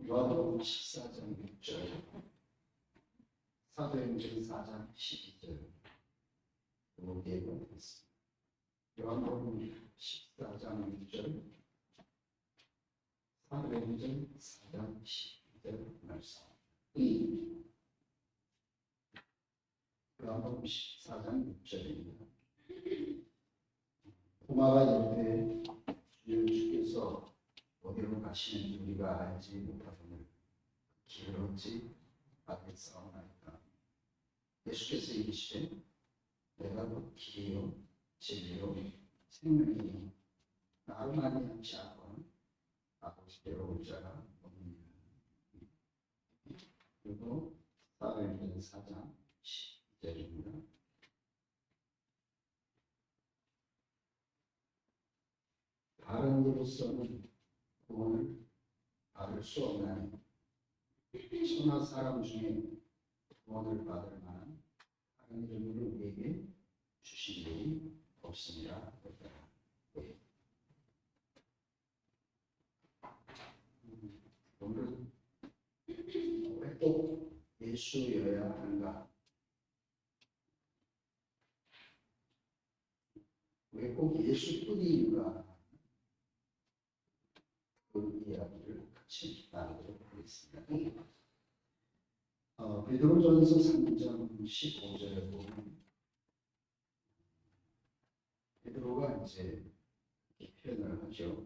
요한복음 14장 6절, 사도행전 4장 12절 이렇게 보겠습니다. 요한복음 14장 6절, 사도행전 4장 12절 말씀. 요한복음 14장 6절입니다. 고마가 이르되 주여 주께서 어디로 가시는지 우리가 알지 못하거늘 길을 얻지 않겠사오나이다. 예수께서 이르시되 내가 곧 길이요 진리요 생명이요 나로 말미암지 않고는 아버지께로 올 자가 없느니라. 그리고 사도행전 4장 12절입니다. 다른 이로서는 구원을 받을 수 없나니 천하 사람 중에 구원을 받을 만한 다른 이름을 우리에게 주신 일이 없습니다. 오늘은 왜 꼭 예수여야 하는가? 왜 꼭 예수뿐인가? 그 이야기를 같이 나누도록 하겠습니다. 베드로전서 3장 15절에 보면 베드로가 이제 이렇게 표현을 하죠.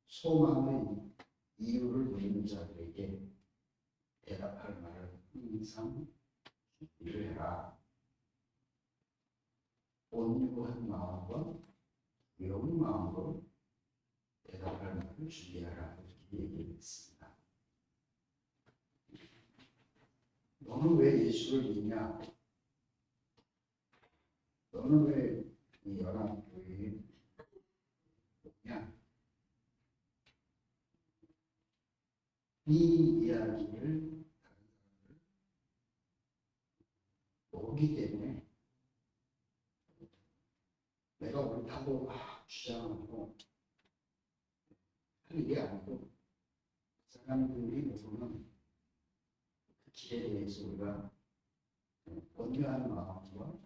소망의 이유를 묻는 자들에게 대답할 말을 항상 준비를 해라. 온유한 마음과 두려운 마음으로 대답할 말을 준비하라 이렇게 얘기를 했습니다. 너는 왜 예수를 믿냐? 너는 왜 이 연합교회에 오냐? 이 이야기를 다른 사람을 모르기 때문에 내가 옳다고 주장하고 하는 게 아니고 사람들이 모르는 그 길에 대해서 우리가 온유한 마음과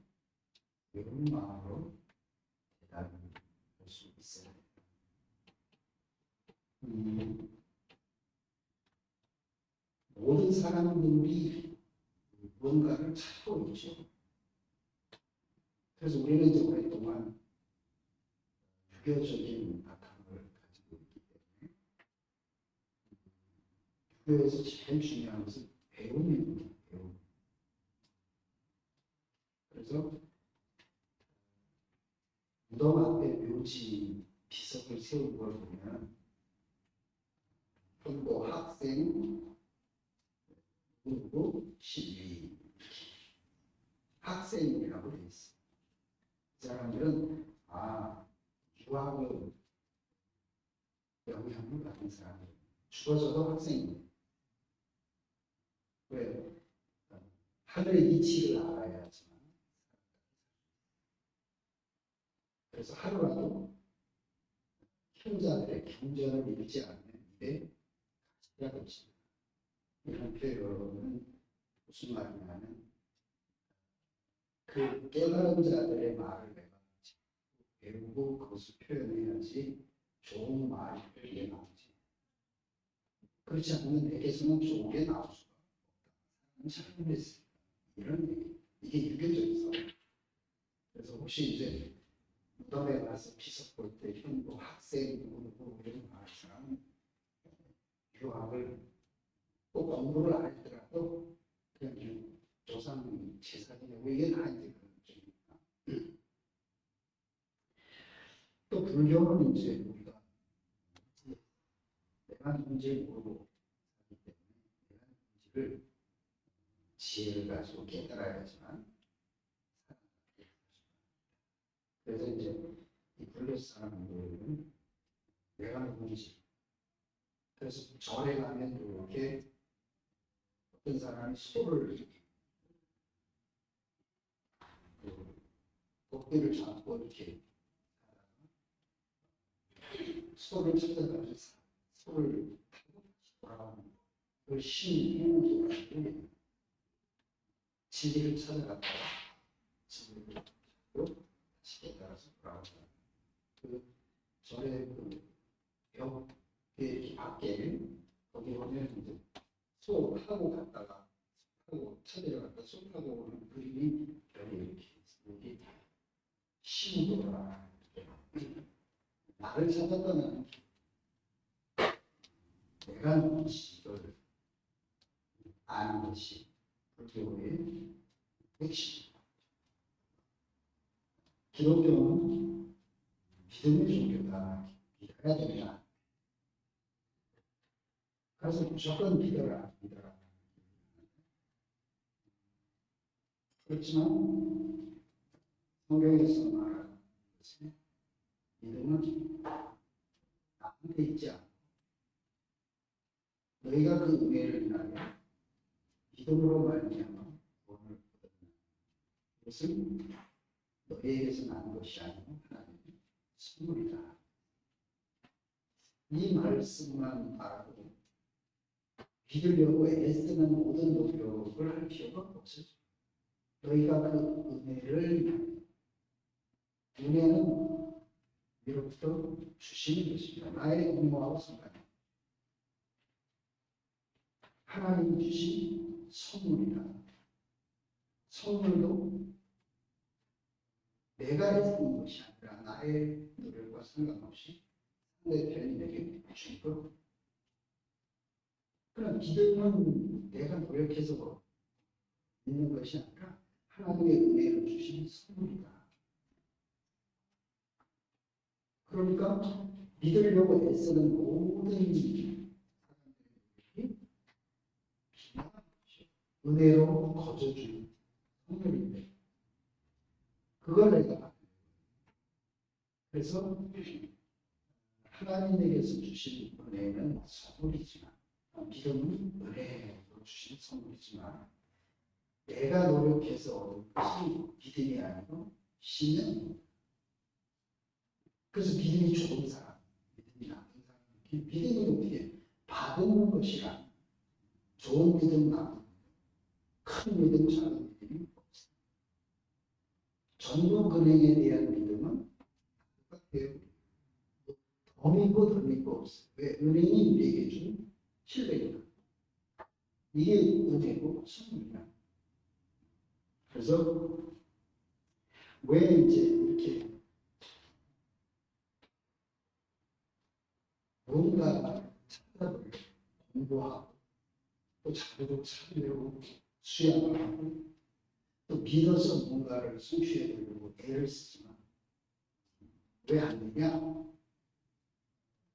외로운 마음으로 대답을 할 수 있어야 됩니다. 모든 사람들이 무언가를 찾고 있죠. 그래서 우리는 이제 오랫동안 유교적인 바탕을 가지고 있기 때문에 유교에서 제일 중요한 것은 배움입니다. 배움. 그래서 무덤 앞에 묘지 비석을 세운 걸 보면 본고 학생 누구 시위 학생이라고 되어 있습니다. 이 사람들은 유학을 영향을 받은 사람들 죽어져도 학생입니다. 왜? 하늘의 이치를 알아야지만 그래서 하루라도 형제들의 경전을 읽지 않는 일에 가치가 없습니다. 이런 표현은 무슨 말이냐면 그 깨달은 자들의 말을 내가 배우고 그것을 표현해야지 좋은 말이 표현이 나오지. 그렇지 않으면 내게서는 좋은 게 나올 수가 없다. 잘못했습니다. 이런 얘기. 이게 유교적이죠. 그래서 혹시 이제 무덤에 가서 비석 볼 때 형도 학생 누구 이런 말처럼 유학을 꼭 공부를 안 했더라도 그냥 조상 제사지내고 이게 다 이제 그런 쪽입니다. 또 불교는 이제 우리가 내가 누군지 모르고 하기 때문에 내가 누군지를 지혜를 가지고 깨달아야지만 그래서 이제 이 불교 사람들은 내가 누군지 그래서 절에 가면 이렇게 어떤 사람이 소를 꽃게를 잡고 이렇게 소를 찾아가서 소를 타고 돌아가는 그 신이 진리를 찾아갔다가 진리를 찾고 다시 깨달아서 돌아오고 그 절의 그 벽에 이렇게 밖에 거기 보면 이제 소 타고 갔다가 타고 찾아갔다 소 타고 오는 그림이 벽에 이렇게 여기 신도라 나를 찾았다는 내가 누구지 이걸 아는 것이 불교의 핵심. 기독교는 믿음의 종교다. 믿어야 된다. 그래서 무조건 믿어라. 그렇지만 성경에서 말하는 것은 믿음은 나한테 있지 않고 너희가 그 은혜를 인하여 믿음으로 말미암아 구원을 얻었느니라. 이것은 너희에게서 나는 것이 아니고 하나님의 선물이다. 이 말씀만 알아도 믿으려고 애쓰는 모든 노력을 할 필요가 없어요. 너희가 그 은혜를 은혜는 위로부터 주시는 것입니다. 나의 공모하고 상관없습니다. 하나님 주신 선물이다. 선물도 내가 애쓰는 것이 아니라 나의 노력과 상관없이 상대편이 내게 주는 것. 그럼 믿음은 내가 노력해서 있는 것이 아니라 하나님의 은혜를 주신 선물이다. 그러니까 믿으려고 애쓰는 모든 사람들이 은혜로 거저주는 선물인데 그걸 내가 받는 거예요. 그래서 하나님에게서 주신 은혜는 선물이지만 믿음은 은혜로 주신 선물이지만 내가 노력해서 얻은 것이 믿음이 아니고 신념입니다. 그래서 믿음이 좋은 사람, 믿음이 나쁜 사람, 믿음이 어떻게 받는 것이라 좋은 믿음, 나쁜 큰 믿음, 작은 믿음이 없습니다. 전부 근행에 대한 믿음은 똑같아요. 더 믿고 덜 믿고 없어요. 왜? 은행이 우리에게 준 신뢰입니다. 이게 은혜고 선물이야. 그래서 왜 이제 이렇게 뭔가 찾아보고 공부하고 또 자료도 찾으려고 수양을 하고 또 믿어서 뭔가를 성취해보려고 애를 쓰지만 왜 안 되냐?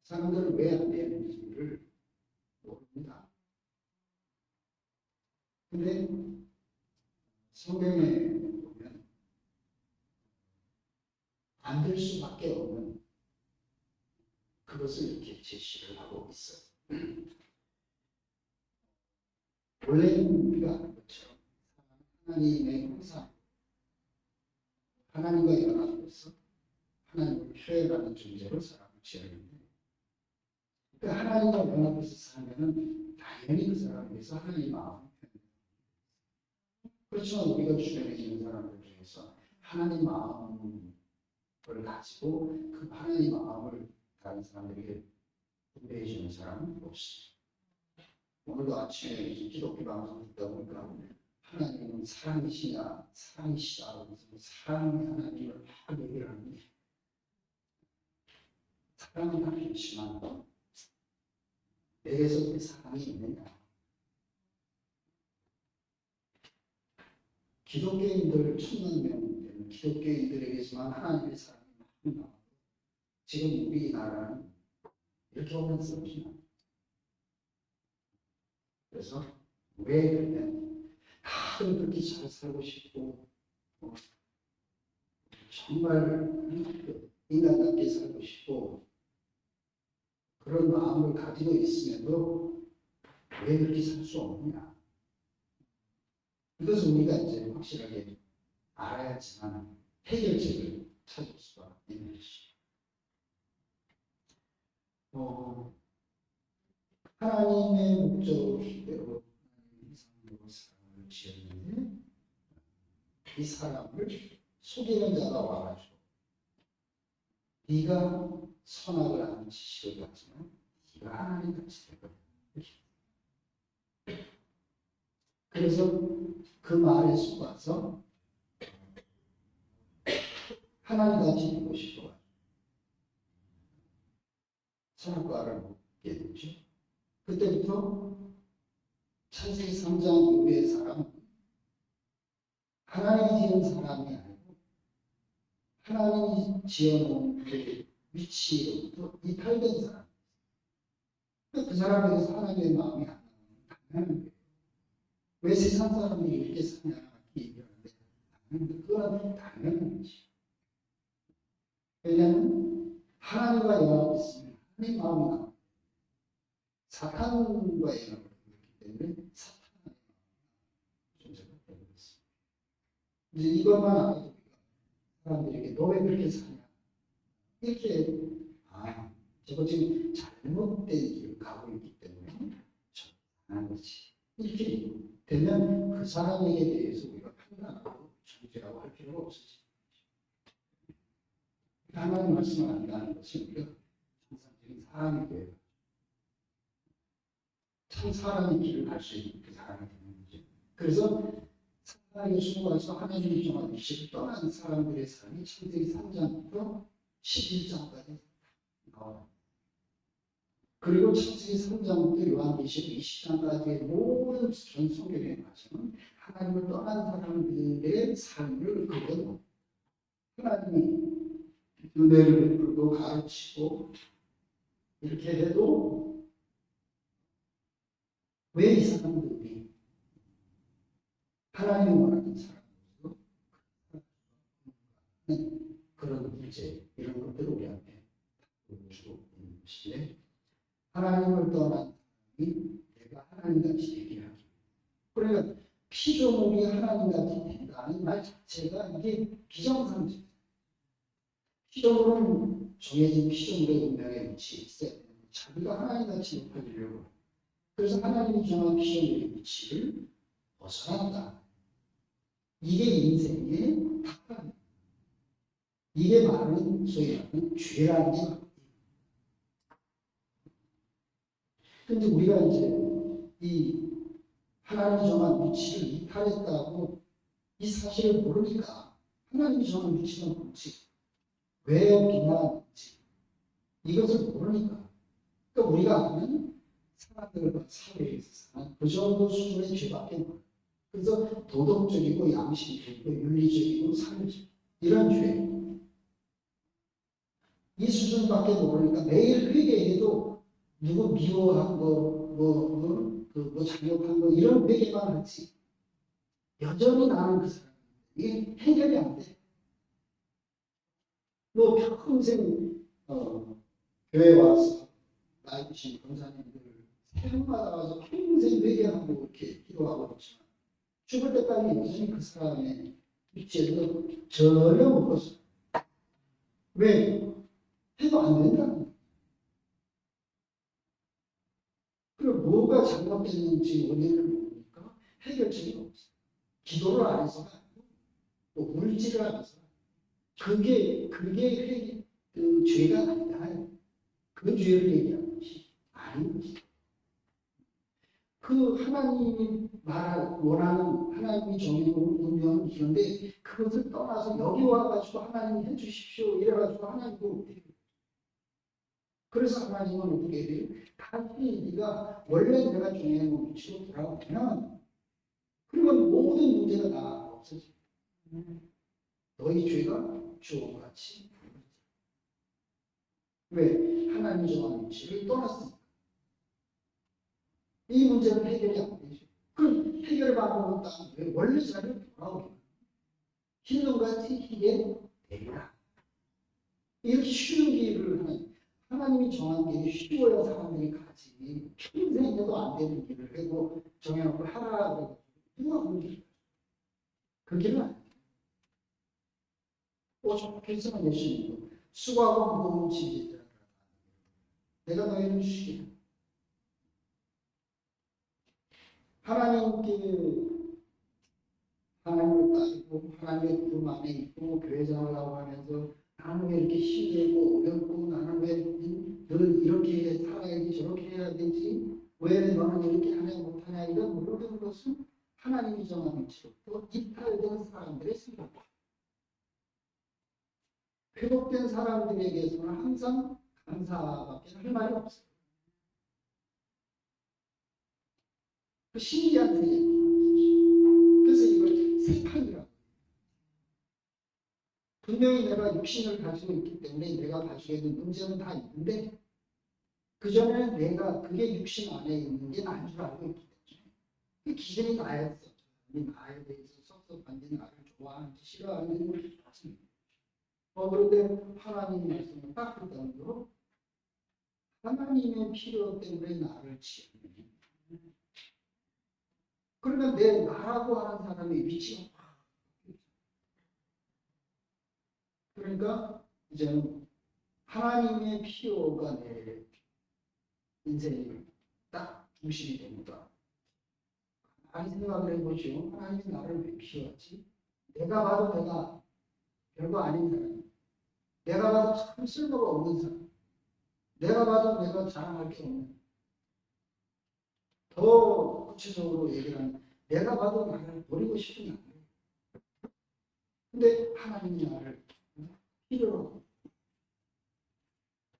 사람들은 왜 안 되는지를 모릅니다. 근데 성경에 보면 안 될 수밖에 없는 그것을 이렇게 제시를 하고 있어요. 원래는 우리가 아는 것처럼 하나님의 형상, 하나님과 연합해서 하나님을 표현하는 존재로 사람을 지었는데 그러니까 하나님과 연합해서 살면은 당연히 그 사람에게서 하나님의 마음을 표현해요. 그렇지만 우리가 주변에 있는 사람들 중에서 하나님 마음을 가지고 그 하나님 마음을 다른 사람들에게 분배해 주는 사람은 없습니다. 오늘도 아침에 기독교 방송 듣다 보니까 하나님은 사랑이시냐 사랑이시다 하면서 사랑의 하나님을 막 얘기를 하는데 사랑은 하나님이지만 내게서 그 사랑이 있느냐. 기독교인들 1000만 명 되는 기독교인들에게서만 하나님의 사랑이 나옵니다. 지금 우리나라는 이렇게 오면 씁니다. 그래서 왜 그러면 다들 그렇게 잘 살고 싶고 정말 인간답게 살고 싶고 그런 마음을 가지고 있음에도 왜 그렇게 살 수 없느냐. 이것을 우리가 이제 확실하게 알아야지만 해결책을 찾을 수가 있는 것이죠. 하나님의 목적대로 하나님의 이상으로 사람을 지었는데 이 사람을 속이는 자가 와가지고 네가 선악을 아는 지식을 가지면 네가 하나님 같이 되거든. 그래서 그 말에 속아서 하나님 같이 되고 싶어 선악과를 먹게 되죠. 그때부터 창세기 3장 이후의 사람은 하나님이 지은 사람이 아니고 하나님이 지어놓은 그 위치로부터 이탈된 사람. 그 사람에 대해서 하나님의 마음이 안 나는 거예요. 왜 세상 사람들이 이렇게 사냐 얘기하는데 그건 당연한 것이. 왜냐하면 하나님과 연합이 있으면 하나님 마음이 나와요. 사탄과 연합을 했기 때문에 사탄의 존재가 되고 있습니다. 이제 이것만 알아도 사람들에게 너 왜 그렇게 사냐 이렇게 저거 지금 잘못된 길을 가고 있기 때문에 잘하는 거지 이렇게 되면 그 사람에게 대해서 우리가 판단하고 정죄하고 할 필요가 없어지. 하나님 말씀을 안다는 것은 우리가 정상적인 사람에게 참 사람의 길을 갈 수 있는 그 사람이 되는 거죠. 그래서 사탄에게 숨어가서 하나님의 정한 위치를 떠난 사람들의 삶이 창세기 3장부터 11장까지 나와요. 그리고 창세기 3장부터 요한계시록 20장까지의 모든 전 성경의 과정은 하나님을 떠난 사람들의 삶을 그려놓고 하나님이 은혜를 베풀고 가르치고 이렇게 해도 왜 이 사람들이 하나님이 원하는 사람으로 그런 문제 이런 것들을 우리한테 보여주고 있는 것인데 하나님을 떠난 사람이 내가 하나님같이 되게 하기. 그러니까 피조물이 하나님같이 된다는 말 자체가 이게 비정상적. 피조물은 정해진 피조물의 운명에 위치해 있어야 되는데 자기가 하나님같이 높아지려고 그래서 하나님이 정한 피조물의 위치를 벗어난다. 이게 인생의 답답함. 이게 말하는 소위 말하는 죄라는 게 맞다. 근데 우리가 이제 이 하나님이 정한 위치를 이탈했다고 이 사실을 모르니까 하나님이 정한 위치는 뭔지 왜 비난하는지 이것을 모르니까 그러니까 우리가 아는 사람들과 사회에서 사는 그 정도 수준의 죄밖에 몰라요. 그래서 도덕적이고 양심적이고 윤리적이고 사회적 이런 죄 이 수준밖에 모르니까 매일 회개해도 누구 미워한 거, 잘못한 거 이런 회개만 하지 여전히 나는 그 사람 이게 해결이 안 돼. 너 평생 교회 와서 나이 드신 권사님들 새벽마다 와서 평생 회개하고 이렇게 기도하고 그렇지만 죽을 때까지 여전히 그 사람의 위치에서 전혀 못 벗어. 왜? 해도 안 된다는 거예요. 그리고 뭐가 잘못됐는지 원인을 모르니까 해결책이 없어요. 기도를 안 해서가 아니고 또 물질을 안 해서 그게 그 죄가 아니다. 그 죄를 얘기하는 것이 아닌 것이다. 그 하나님이 원하는 하나님이 정해놓은 운명은 이런데 그것을 떠나서 여기 와가지고 하나님 해주십시오 이래가지고 하나님도 못해요. 그래서 하나님은 어떻게 해요? 다시 네가 원래 내가 정해놓은 위치로 돌아오면 그러면 모든 문제가 다 없어져. 너희 죄가 주옥같이 왜? 하나님 정한 위치를 떠났으니까. 이 문제는 해결이 안 되죠. 그럼 해결 방법은 딱 왜? 원래 자리로 돌아오게. 흰눈같이 희게 되리라. 이렇게 쉬운 길을 하나님이 정한 길이 쉬워야 사람들이 가지. 평생 해도 안 되는 길을 해도 정해놓고 하라고 누가 그런 길을 그 길은 안 돼. 오죽했으면 예수님도 수고하고 무거운 짐이 있더라. 내가 너희를 쉬게. 하나님께 하나님을 따르고 하나님의 구름 안에 있고 교회 생활하고 하면서 나는 왜 이렇게 힘들고 어렵고 나는 왜 늘 이렇게 살아야지 저렇게 해야 되지 왜 너는 이렇게 하냐 못하냐 이런 모든 것은 하나님이 정한 위치로부터 이탈된 사람들의 생각입니다. 회복된 사람들에게서는 항상 감사밖에 할 말이 없어요. 그 신기한 세계입니다. 그래서 이걸 세판이라고. 분명히 내가 육신을 가지고 있기 때문에 내가 가지게 된 문제는 다 있는데 그 전에는 내가 그게 육신 안에 있는 게 나인 줄 알고 있기 때문에 그 기준이 나였어. 나에 대해서 섭섭한지 나를 좋아하는지 싫어하는지 맞습니다. 그런데 하나님 말씀은 딱 그대로 하나님의 필요 때문에 나를 지으니 그러면 내 나라고 하는 사람의 위치가 그러니까 이제는 하나님의 필요가 내 인생이 딱 중심이 됩니다. 많이 생각을 해보죠. 하나님이 나를 왜 필요하지? 내가 봐도 내가 별거 아닌 사람, 내가 봐도 참 쓸모가 없는 사람, 내가 봐도 내가 자랑할 게 없는, 더 구체적으로 얘기를 하면 내가 봐도 나를 버리고 싶은 나를. 근데 하나님이 나를 필요로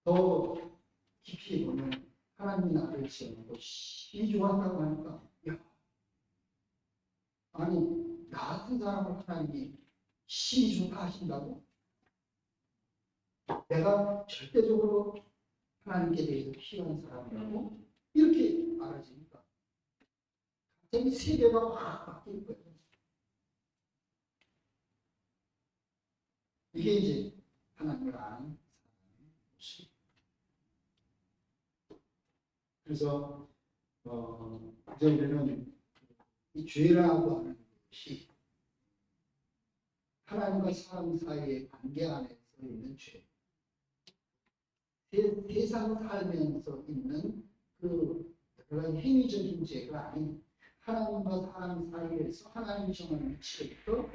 더 깊이 보면 하나님이 나를 지어놓고 이 좋아한다고 하니까 야 아니 나 같은 사람을 하나님이 신이 좋다 하신다고? 내가 절대적으로 하나님께 대해서 필요한 사람이라고 이렇게 말하시니까 갑자기 세계가 확 바뀐 거예요. 이게 이제 하나님을 아는 사람의 모습. 그래서 이제 우리는 이 죄라고 하는 것이 하나님과 사람 사이의 관계 안에서 있는 죄. 세상 살면서 있는 그 여러 가지 행위적인 죄가 아닌 하나님과 사람 사이에서 하나님이 정한 위치로부터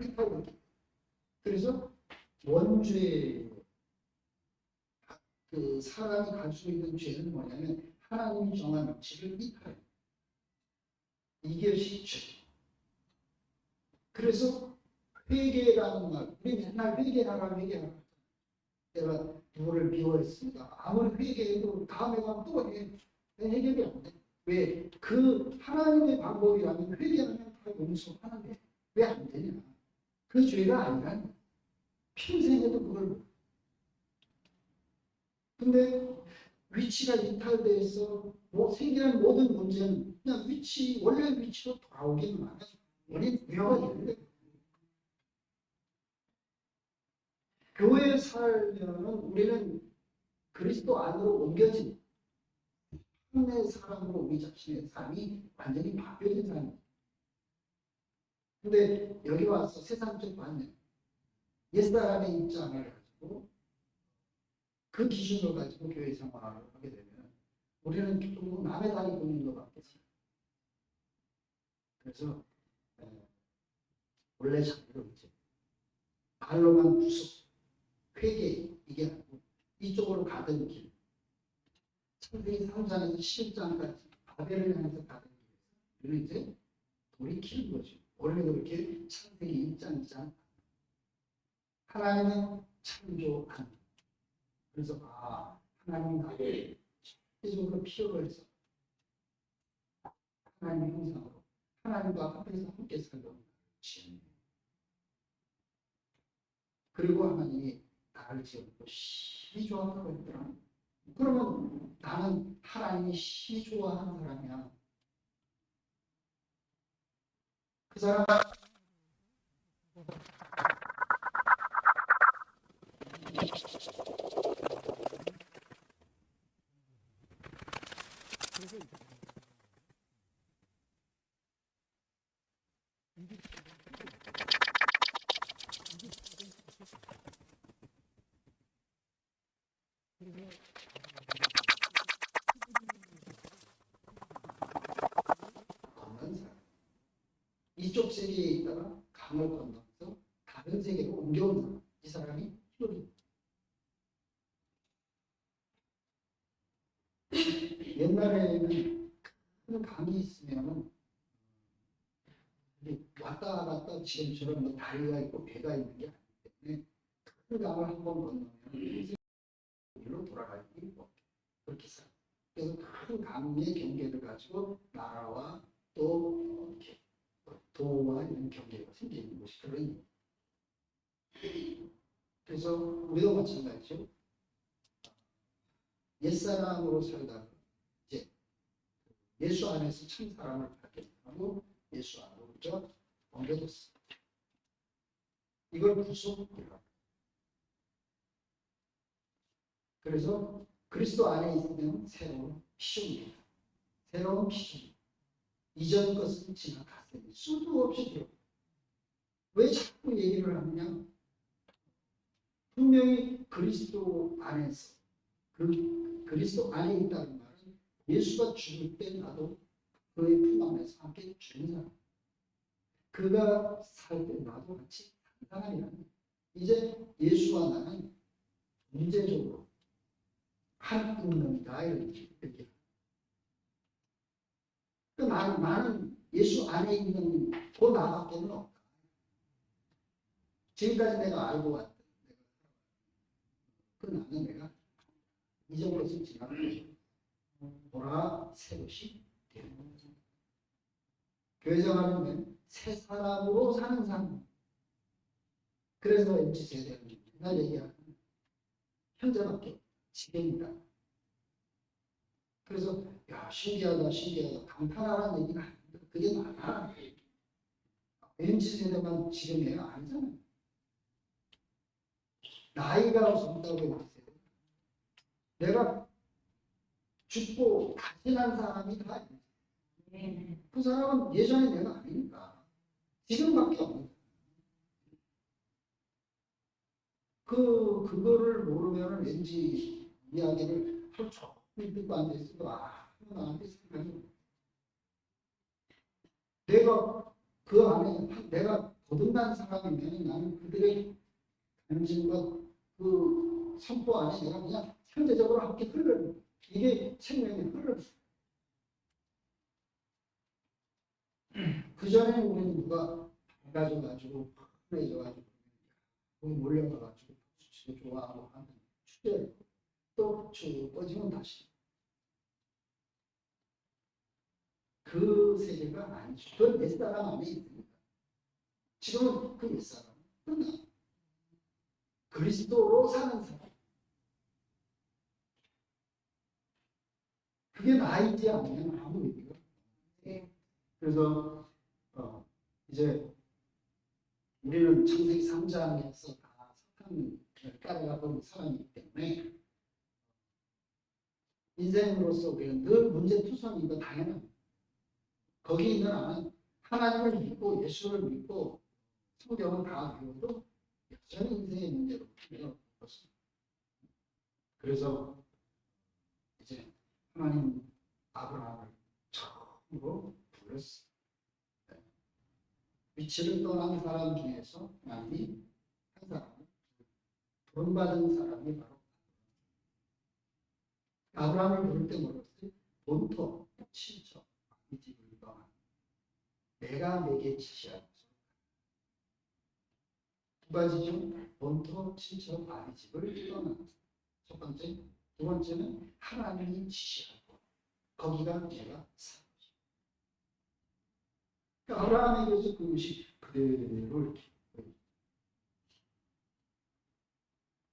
이탈을 그래서 원죄 그 사람이 가지고 있는 죄는 뭐냐면 하나님이 정한 위치를 이탈해. 이것이 죄. 그래서 회개라는 말, 우리 맨날 회개하라. 내가 누구를 미워했습니다. 아무리 회개해도 다음에 가면 또 해결이 안 돼. 왜? 그 하나님의 방법이라면 회개하면 다 용서하는데 왜 안 되냐? 그 죄가 아니라 평생에도 그걸 근데 위치가 이탈돼서 생기는 모든 문제는 그냥 원래 위치로 돌아오기만 하죠. 원인 부여가 있는데 교회에 살면은 우리는 그리스도 안으로 옮겨진 하나님의 사람으로 우리 자신의 삶이 완전히 바뀌어진 삶입니다. 근데 여기 와서 세상적 관념, 옛사람의 입장을 가지고 그 기준을 가지고 교회 생활을 하게 되면 우리는 결국 남의 다리 보는 것밖에 없어요. 그래서 원래 자기로 이제 말로만 구속, 회개 이게 아니고 이쪽으로 가던 길 창세기 3장에서 10장까지 바벨을 향해서 가던 길을 이제 돌이키는 거죠. 원래도 이렇게 창세기 1장, 2장 하나님의 창조한 그래서 하나님 나를 실제적으로 필요로 해서 하나님의 형상으로 하나님과 합해서 함께 살던 지은 그리고 하나님이 나를 지었고 심히 좋아하는 것들아 그러면 나는 하나님이 심히 좋아하는 사람이야. 그 사람 이쪽 세계에 있다가 강을 건너서 다른 세계로 옮겨온 사람. 이 사람이 히브리. 옛날에는 큰 강이 있으면은 왔다 갔다 지금처럼 뭐 다리가 있고 배가 있는 게 아니기 때문에 큰 강을 한 번 건너면 일로 돌아가기 그렇게 써. 그래서 큰 강의 경계를 가지고 나라와 또 이렇게 도와 이런 경계가 생기는 것이 그런. 그래서 우리도 마찬가지죠. 옛사람으로 살다가 이제 예수 안에서 참 사람을 발견하고 예수 안으로부터 옮겨졌어. 이걸 구속이라고. 그래서 그리스도 안에 있으면 새로운 피조물이다. 새로운 피조물. 이전 것은 지나갔으니 수도 없이 들어. 왜 자꾸 얘기를 하느냐? 분명히 그리스도 안에서 그리스도 안에 있다는 말은 예수가 죽을 때 나도 그의 품 안에서 함께 죽는 사람. 그가 살 때 나도 같이 사는 사람이라는. 이제 예수와 나는 문제적으로 한 운명이다 이렇게 얘기합니다. 나는 예수 안에 있는 그 나밖에는 없다. 지금까지 내가 알고 왔던 그 나는 내가 이전 것을 지나고 보라 새 것이 되는 거죠. 교회 생활은 새 사람으로 사는 삶. 그래서 MZ세대는 맨날 얘기하는 현재밖에 지금이다. 그래서 야 신기하다 감탄하라는 얘기는 아닙니다. 그게 많아. MZ세대만 지금이에요? 아니잖아요. 나이가 없다고 했어요. 내가 죽고 다시 난 사람이 다 그 사람은 예전에 내가 아니니까 지금밖에 없는 거야. 그거를 모르면 왠지 이야기를 하루 종일 듣고 앉아있어도 나한테 생각이 내가 그 안에 내가 거듭난 사람이면 나는 그들의 간증과 그 선포 안에 내가 그냥 현재적으로 함께 흘러요. 이게 생명이 흘러요. 그 전에 우리는 누가 가져가지고 해져가지고 몰려가가지고 수치도 좋아하고 하는 추대 또쭉 꺼지면 다시 그 세계가 아니죠. 그 옛사람 안에 있습니다. 지금은 그 옛사람은 끝나. 그리스도로 사는 사람. 그게 나이지 않으면 아무 의미가 없어요. 그래서 이제 우리는 창세기 3장에서 다 석탄을 따라가 본 사람이기 때문에 인생으로서 우리는 늘 문제투성인 거 당연합니다. 거기 있는 나는 하나님을 믿고 예수를 믿고 성경을 다 배워도 여전히 인생의 문제로 그렇습니다. 그래서 이제 하나님 아브라함을 처음으로 불렀어요. 위치를 떠난 사람 중에서 하나님이 한 사람, 부름받은 사람이 바로 아브라함을 부를 때 뭐랬어요? 본토, 친척, 이 집을 떠나 내가 내게 지시하는 두 가지죠. 본토, 친척, 아비 집을 떠나. 첫 번째, 두 번째는 하나님이 지시하고 거기가 내가 사는 곳이다. 그러니까 아브라함에게서 그것이 그대로 이렇게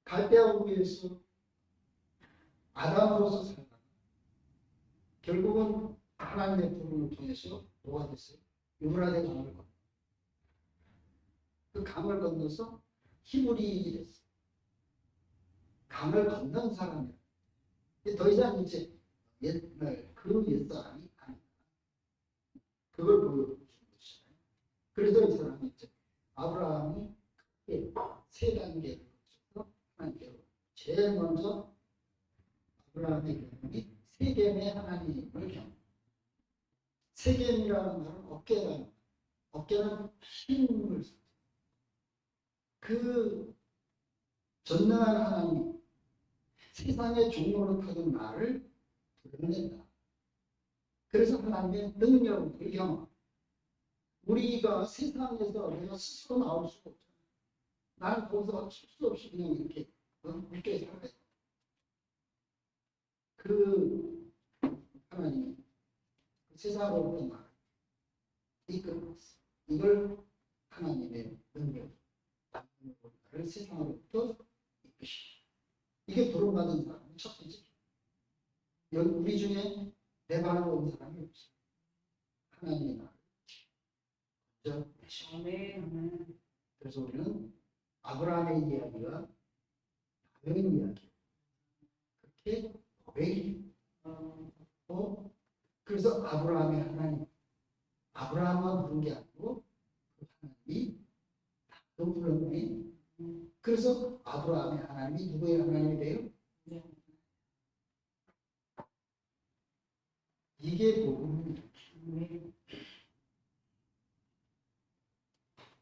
갈대아 우에서 아담으로서 살다가 결국은 하나님의 부름을 통해서 뭐가 됐어요? 유브라데 강을 건너. 그 강을 건너서 히브리인이 됐어요. 강을 건넌 사람이야. 더 이상 이제 옛날 그 옛사람이 아니다. 그걸 보여주는 것이잖아요. 그래서 이 사람이 이제 아브라함이 세 단계를 거쳐서 하나님께로 제일 먼저 아브라함의 경험이 세겜의 하나님을 경험. 세겜이라는 말은 어깨라는 말. 어깨는 힘을 써. 그 전능한 하나님, 세상의 종로를 타던 나를 드러낸다. 그래서 하나님의 능력을 경험. 우리가 세상에서 내가 스스로 나올 수가 없잖아. 나는 거기서 수 없이 그냥 이렇게 물결에 살아야 돼. 그 하나님이 세상으로부터 나를 이끌어갔어. 이걸 하나님의 능력, 나를 세상으로부터 이끄시고. 이게 부름받은 사람의 첫 번째. 여기 우리 중에 내 발을 온 사람이 없어. 하나님이 나를 먼저 내시고. 그래서 우리는 아브라함의 이야기가 나의 이야기. 그렇게 고백이. 그래서 아브라함의 하나님. 아브라함만 부른 게 아니고 그 하나님이 나도 불렀네. 그래서 아브라함의 하나님이 누구의 하나님이 돼요? 이게 복음입니다.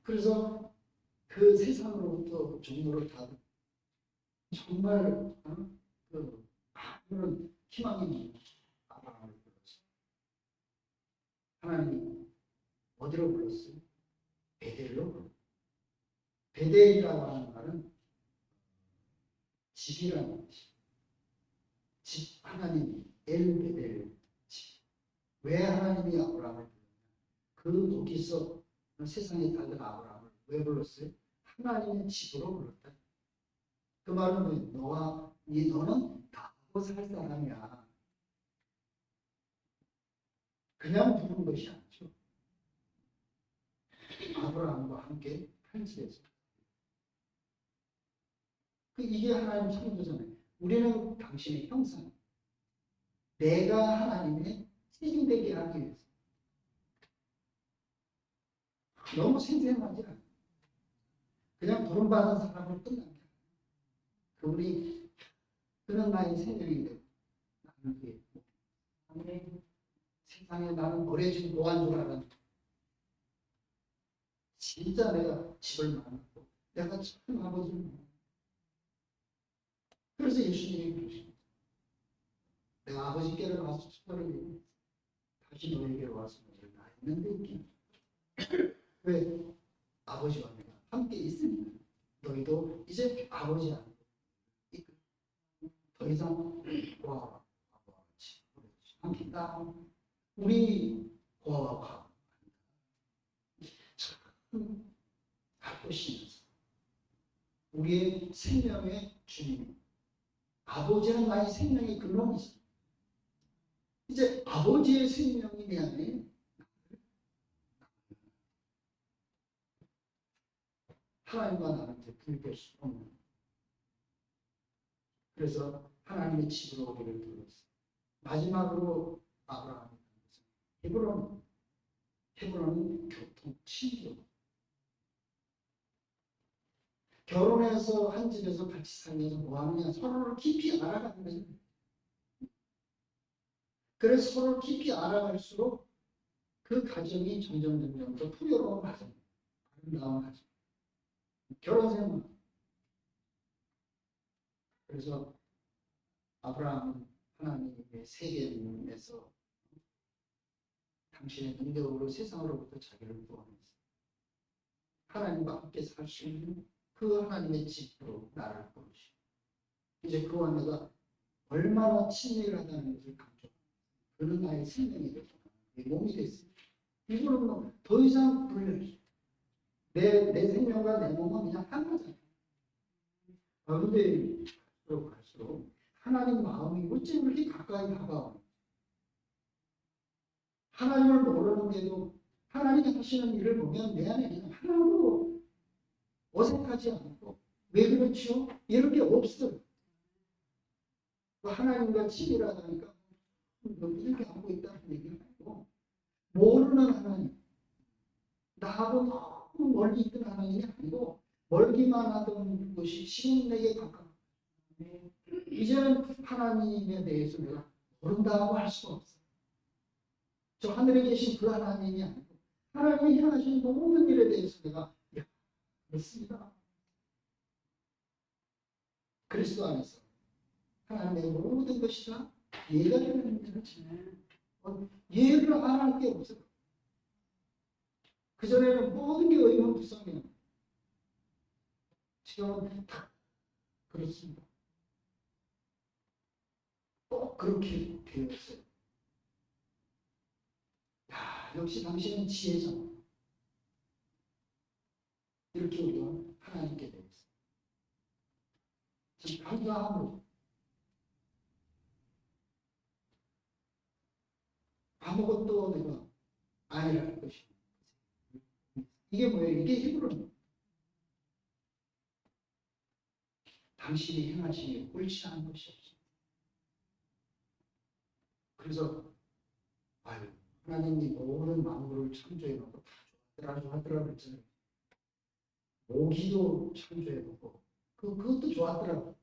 그래서 그 세상으로부터 종로를 타고 정말 그 아무런 희망이 없는 아브라함을 불렀어요. 하나님이 어디로 불렀어요? 베델로 불렀어요. 베델이라고 하는 말은 집이라는 뜻이에요. 집, 하나님이 엘베델 집. 왜 하나님이 아브라함을 불렀냐? 그 거기서 세상에 살던 아브라함을 왜 불렀어요? 하나님의 집으로 불렀다. 그 말은 뭐예요? 너는 나하고 살 사람이야. 그냥 부른 것이 아니죠. 아브라함과 함께 편지해서. 이게 하나님 창조잖아요. 우리는 당신의 형상. 내가 하나님의 찢어되게 하기 위해서. 너무 생생하지 않아요. 그냥 부름받은 사람을 끝난 게 아니에요. 그런 나의 생명인데 나는 그게 세상에 나는 버려진 노한 줄 알았는데 진짜 내가 집을 만났고 내가 참 아버지를 만났고 그래서 예수님이 그러십니다. 내가 아버지께로 가서 축복을 다시 너에게로 와서 너를 나 있는데 있긴. 왜? 아버지와 내가 함께 있으니까 너희도 이제 아버지 아니고 더 이상 고아와 아버와 같이 함께 있다. 우리 고아와 참 가꾸시면서 우리의 생명의 주님 아버지는 나의 생명의 근원이시죠. 이제 아버지의 생명이 내 안에 하나님과 나는 이제 분별 수 없는. 그래서 하나님의 집으로 우리를 불렀어요. 마지막으로 아브라함이 헤브론은 교통 친교. 결혼해서 한 집에서 같이 살면서 뭐 하느냐? 서로를 깊이 알아가는 거죠. 그래서 서로를 깊이 알아갈수록 그 가정이 점점 더 풍요로운 가정, 아름다운 가정. 결혼 생활. 그래서 아브라함은 하나님의 세계에서 당신의 능력으로 세상으로부터 자기를 구원했어요. 하나님과 함께 살 수 있는 그 하나님의 집으로 나를 부르시고 이제 그와 내가 얼마나 친밀하다는 것을 강조합니다. 그는 나의 생명이 됐구나. 내 몸이 됐습니다. 이거는 더 이상 분별이 내 생명과 내 몸은 그냥 하나잖아요. 그런데 갈수록 하나님 마음이 어찌 그렇게 가까이 다가오는 하나님을 모르는데도 하나님이 하시는 일을 보면 내 안에 그냥 하나도 어색하지 않고 왜 그렇죠? 이런 게 없어요. 하나님과 친밀하다니까 이렇게 하고 있다는 얘기는 아니고 모르는 하나님 나하고 너무 멀리 있던 하나님이 아니고 멀기만 하던 것이 지금 내게 가까워. 이제는 하나님에 대해서 내가 모른다고 할 수가 없어요. 저 하늘에 계신 그 하나님이 아니고 하나님이 행하신 모든 일에 대해서 내가 그렇습니다. 그리스도 안에서 하나님의 모든 것이 다 이해가 되는 거지. 이해를 안 할 게 없어요. 그전에는 모든 게 의문투성이에요. 지금은 다 그렇습니다. 꼭 그렇게 되었어요. 야, 역시 당신은 지혜잖아. 이렇게 우리가 하나님께 되었어요. 참 감사함으로 아무것도 내가 아니라는 것이. 이게 뭐예요? 이게 히브리어예요. 당신이 행하시니 옳지 않은 것이 없습니다. 그래서 아유, 하나님이 모든 만물을 창조해놓고 다 좋았더라고 하더라고 했잖아요. 모기도 창조해놓고 그것도 좋았더라고.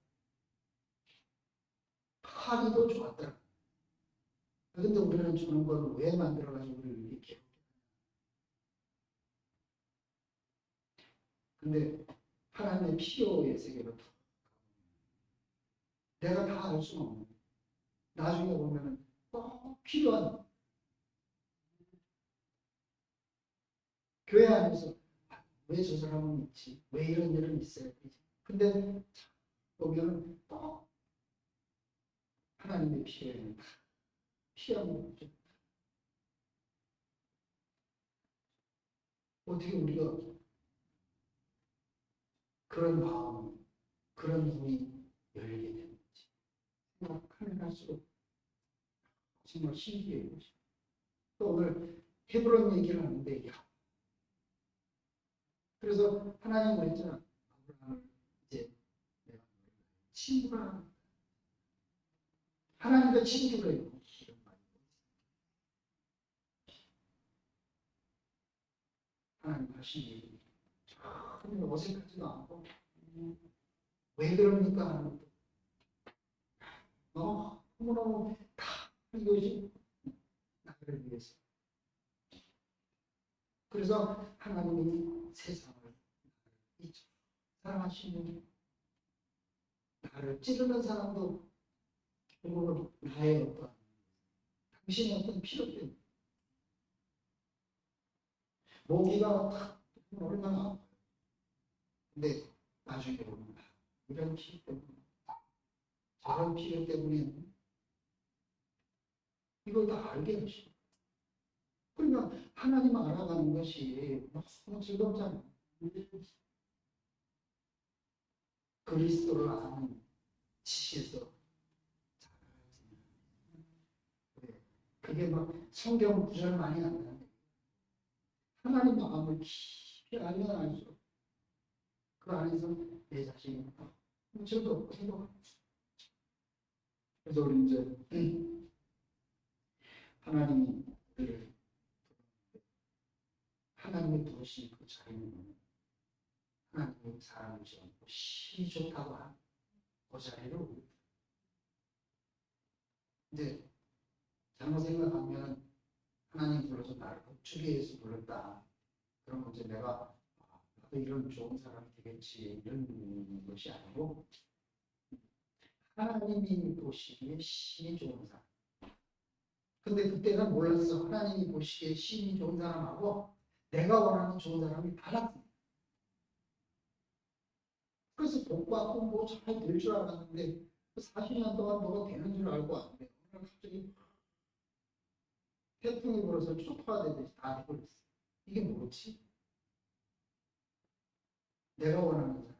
파리도 좋았더라고. 그런데 우리는 주는 걸 왜 만들어가지고 우리를 이렇게. 근데 하나님의 필요의 세계로 내가 다 알 수는 없는. 나중에 보면은 꼭 필요한 교회 안에서 왜 저 사람은 있지? 왜 이런 일은 있어야 되지? 근데 보면은 꼭 하나님의 필요에는 필요한 거죠. 어떻게 우리가 그런 마음, 그런 눈이 열리게 되는지 생각하면 할수록 정말 신기해요. 또 오늘 헤브론 얘기를 하는데, 그래서 하나님 그랬잖아. 아브라함을 이제 내가 친구라. 하나님과 친구라 해요. 하나님 하신 일이 전혀 어색하지도 않고, 왜 그럽니까? 하는 너무너무 다 이것이 나를 위해서. 그래서 하나님이 세상을 사랑하시는, 나를 찌르는 사람도 결국은 나의 어떤 당신의 어떤 필요 때문에. 모기가 탁 얼마나 아파요. 근데 나중에 보면 이런 필요 때문에, 저런 필요 때문에 이걸 다 알게 하시고. 그러니까 하나님 알아가는 것이 너무 즐겁잖아요. 그리스도를 아는 지식에서 그게 막 성경 구절 많이 안나는데 하나님 마음을 깊이 알면 알수록 그 안에서 내 자신이 즐겁고 행복합니다. 그래서 우리 이제 하나님이 하나님의 부르신 그 자리는 하나님의 사랑을 지었고 시 좋다고 한 그 자리로 이제 잘못 생각하면 하나님 불러서 나를 복주기 위해서 불렀다. 그러면 이제 내가 나도 이런 좋은 사람이 되겠지 이런 것이 아니고 하나님이 보시기에 신이 좋은 사람. 근데 그때는 몰랐어. 하나님이 보시기에 신이 좋은 사람하고 내가 원하는 좋은 사람이 달랐어. 그래서 복 받고 뭐 잘 될 줄 알았는데 40년 동안 뭐가 되는 줄 알고 왔는데 갑자기 태풍이 불어서 초토화되듯이 다 해버렸어. 이게 뭐지? 내가 원하는 사람이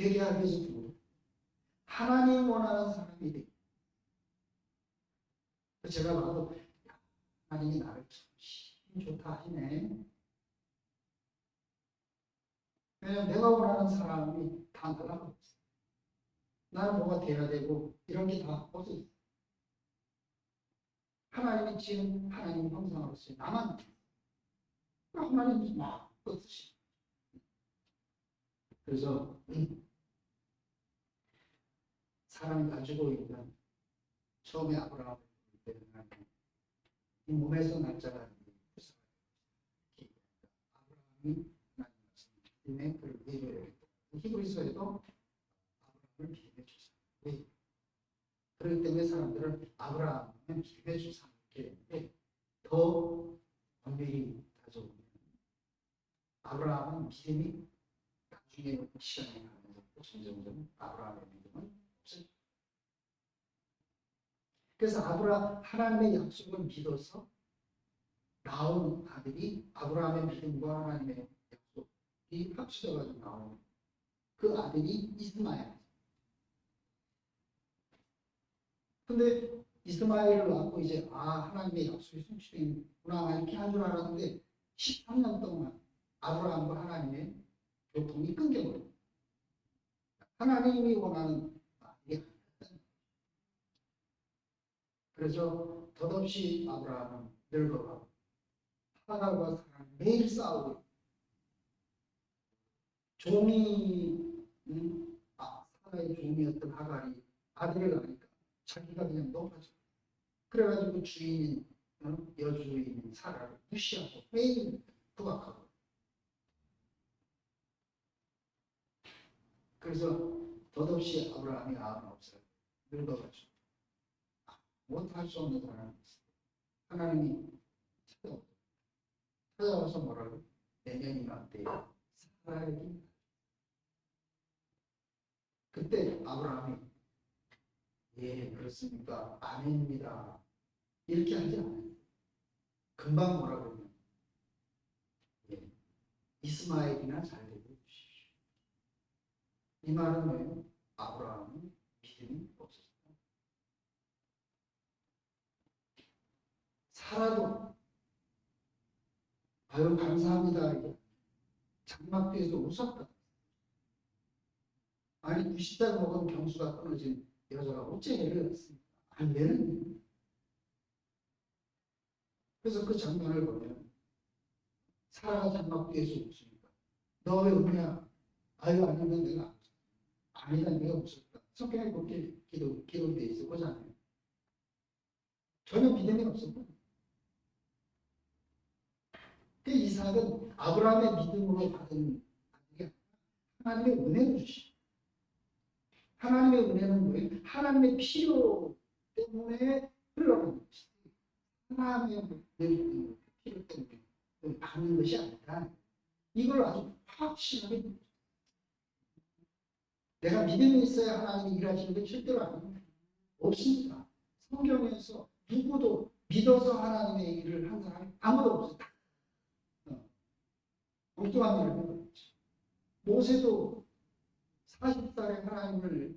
되게 하기 위해서 누구? 하나님 원하는 사람이 되게. 제가 봐도 하나님이 나를 참 좋다 하시네. 왜냐면 내가 원하는 사람이 다 날아가고 있어. 나는 뭐가 돼야 되고 이런 게 다 없어졌어. 하나님이 지은 하나님 형상으로서 나만 하나님이 막 떴으시. 그래서 사람이 가지고 있는 처음에 아브라함을 볼 때는 이 몸에서 난 자가 하나님의 그를 예배했다. 히브리서에도 아브라함을 믿음의 조상. 그렇기 때문에 사람들은 아브라함은 믿음의 조상 이렇게 했는데 더 엄밀히 따져보면 아브라함은 믿음이 나중에 시간이 가면서 점점점 아브라함의 믿음은 없어졌다. 그래서 하나님의 약속을 믿어서 나온 아들이 아브라함의 믿음과 하나님의 약속이 합쳐져가지고 나오는 그 아들이 이스마엘. 근데 이스마엘을 낳고 이제 하나님의 약속이 성취되는구나 이렇게 한 줄 알았는데 13년 동안 아브라함과 하나님의 교통이 끊겨버려요. 하나님이 원하는 아들이 아니었다. 그래서 덧없이 아브라함은 늙어가고 하갈과 사랑이 매일 싸우고 사라의 종이었던 하갈이 아들을 낳으니까 자기가 그냥 넘어져. 그래가지고 주인인 여주인인 사라를 무시하고 매일 부각하고. 그래서 덧없이 아브라함이 99살 늙어가지고 못할 수 없는 사람이 있어요. 하나님이 찾아와서 뭐라고? 내년이나 때에 사라에게. 그때 아브라함이 예 그렇습니까? 아멘입니다. 이렇게 하지 않아요. 금방 뭐라 그러면 예, 이스마엘이나 잘 되고 주십시오. 이 말은 뭐예요? 아브라함은 믿음이 없었다. 사라도 아유 감사합니다. 장막뒤에서 웃었다. 아니 90살 먹은 경수가 끊어진 여자가 어째 애를 낳습니까? 안 되는. 그래서 그 장면을 보면 사라가 장막뒤에서 웃으니까 너 왜 웃냐? 아유 아니면 내가 아니다 내가 웃었다. 성경에 그렇게 기록되어 있어 보잖아요. 전혀 믿음이 없었고 그 이삭은 아브라함의 믿음으로 받은 아들이 하나님의 은혜를 주시죠. 하나님의 은혜는 뭐예요? 하나님의 필요 때문에 흘러가는 것이지. 하나님의 필요 때문에 받는 것이 아니다. 이걸 아주 확실하게 내가 믿음이 있어야 하나님이 일하시는 게 절대로 아닙니다. 없습니다. 성경에서 누구도 믿어서 하나님의 일을 한 사람이 아무도 없습니다. 엉뚱한 일을 하는 거죠. 모세도 40살에 하나님을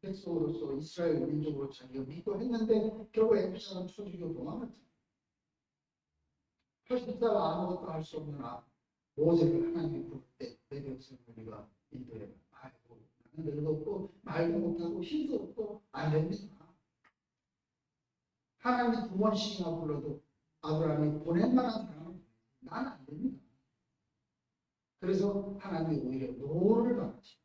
백성으로서 이스라엘 민족으로 자기가 믿고 했는데 결국 애굽사람 쳐죽여 도망갔죠. 80살 아무것도 할 수 없는 모세를 하나님이 부를 때 내 백성을 우리가 인도해. 아이고 나는 늙었고 말도 못하고 힘도 없고 안 됩니다. 하나님이 2번씩이나 불러도 아브라함이 보낼 만한 사람은 난 안 됩니다. 그래서 하나님이 오히려 노를 받지.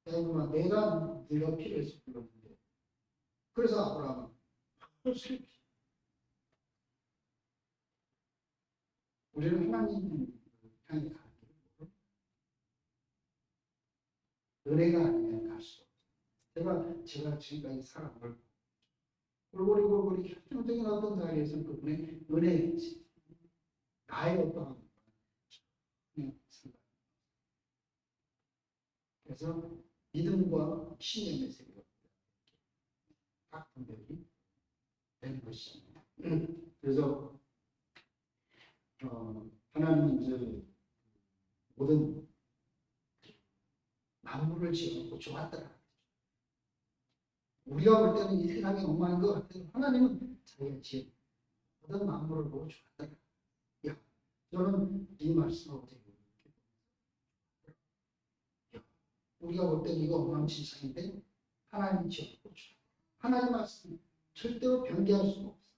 내가 네가 필요해서 불렀는데. 그래서 아브라함은 슬피. 우리는 하나님 향해 가는 길을 은혜가 아니면 갈 수 없어요. 제가 지금까지 사람을 골고리 결정적인 어떤 자리에서 그분의 은혜였지. 나의 어떠한 그래서 믿음과 신념의 세계가 딱 분별이 되는 것이잖아요. 그래서 하나님은 이제 모든 만물을 지어놓고 좋았더라. 우리가 볼 때는 이 세상이 엉망인 것 같아요. 하나님은 자기가 지은 모든 만물을 보고 좋았더라. 야, 저는 이 말씀하고 되게 우리가 볼 때는 이거 엉망진창인데 하나님이 지었고 하나님 말씀 절대로 변개할 수가 없어.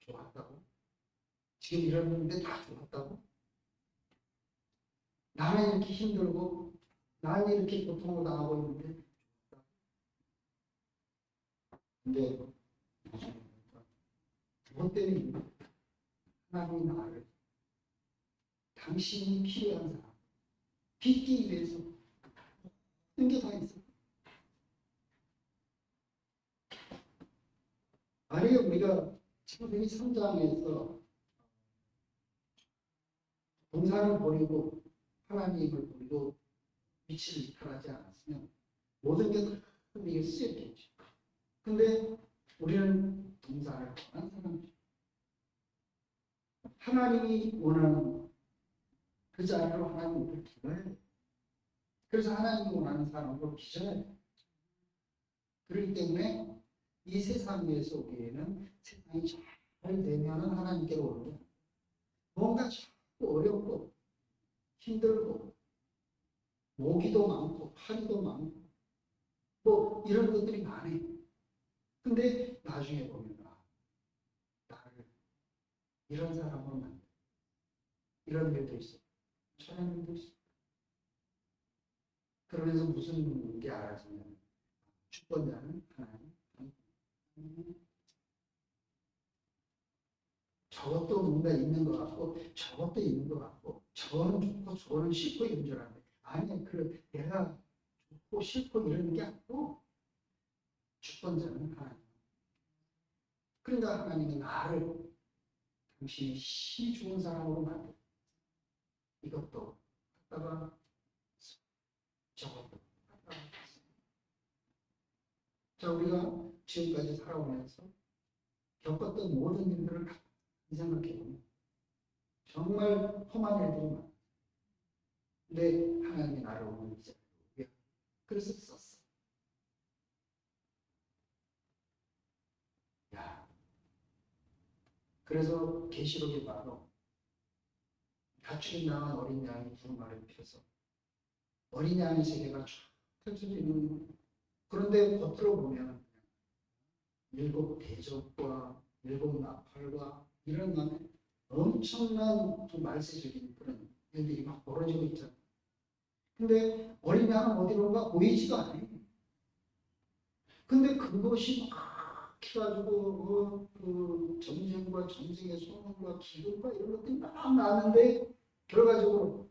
좋았다고? 지금 이러는데 다 좋았다고? 나는 이렇게 힘들고 나는 이렇게 고통을 당하고 있는데 근데 무엇 때문에 하나님이 나를 당신이 필요한 사람 빚기 위해서 모든 게 다 있어. 만약에 우리가 창세기 3장에서 동산을 버리고 하나님을 버리고 위치를 이탈하지 않았으면 모든 게 다 우리에게 쓰였겠죠. 근데 우리는 동산을 떠난 사람이죠. 하나님이 원하는 그 자리로 하나님을 기도해야 돼. 그래서 하나님이 원하는 사람으로 빚어야 돼. 그렇기 때문에 이 세상 위에서 우리는 세상이 잘 되면은 하나님께로 오는 거야. 뭔가 자꾸 어렵고 힘들고 모기도 많고 파리도 많고 뭐 이런 것들이 많아. 근데 나중에 보면 나를 이런 사람으로 만들어. 이런 일도 있어. 저런 일도 있어. 그러면서 무슨 게 알아지냐면 주권자는 하나님. 저것도 뭔가 있는 것 같고 저것도 있는 것 같고 저거는 좋고 저거는 싫고 이런 줄 알았는데 아니야. 내가 좋고 싫고 이런 게 아니고 주권자는 하나님. 그러니까 하나님은 나를 당신이 시 좋은 사람으로 만들어. 이것도 갖다가 저것도 갖다가. 자, 우리가 지금까지 살아오면서 겪었던 모든 일들을 생각해보면 정말 험한 일들이 많아. 근데 하나님이 나를 오늘 이제 그래서 썼어. 야, 그래서 계시록에 봐도 가축이 나간 어린 양이 두루마리를 펴서 어린 양의 세계가 쫙 펼쳐져 있는. 그런데 겉으로 보면 일곱 대적과 일곱 나팔과 이런 엄청난 좀 말세적인 그런 일들이 막 벌어지고 있잖아. 근데 어린 양은 어디론가 보이지도 않아요. 근데 그것이 막 해가지고 그 전쟁과 전쟁의 소문과 기근과 이런 것들이 막 나는데 결과적으로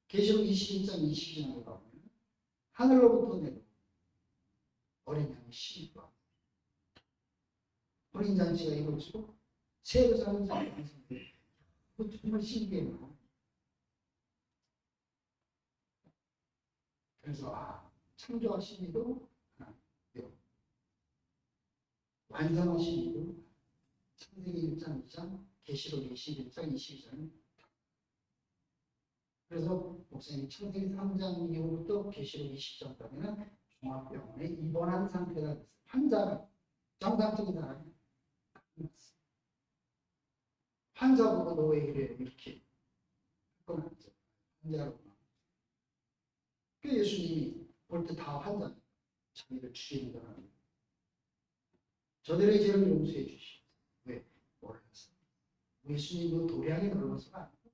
계시록 21장 22장에 가보면 하늘로부터 내려 어린 양의 시위가 어린 잔치가 이루어지고 새로 사는 자가 완성돼요. 정말 신기해요. 그래서 창조하신 이도 하나님이요, 완성하신 이도 창세기 1장 2장 계시록 21장 22장. 그래서 목사님 창세기 3장 이후부터 계시록 20장까지는 종합병원에 입원한 상태가 됐어요. 환자가 정상적인 사람이 끝났어요. 환자보고 너 왜 이래 이렇게 그건 아니죠. 환자로. 그 예수님이 볼 때 다 환자, 자기를 죽이는 사람. 저들의 죄를 용서해 주시오. 왜? 몰랐어. 예수님은 도량이 넓어서가 아니고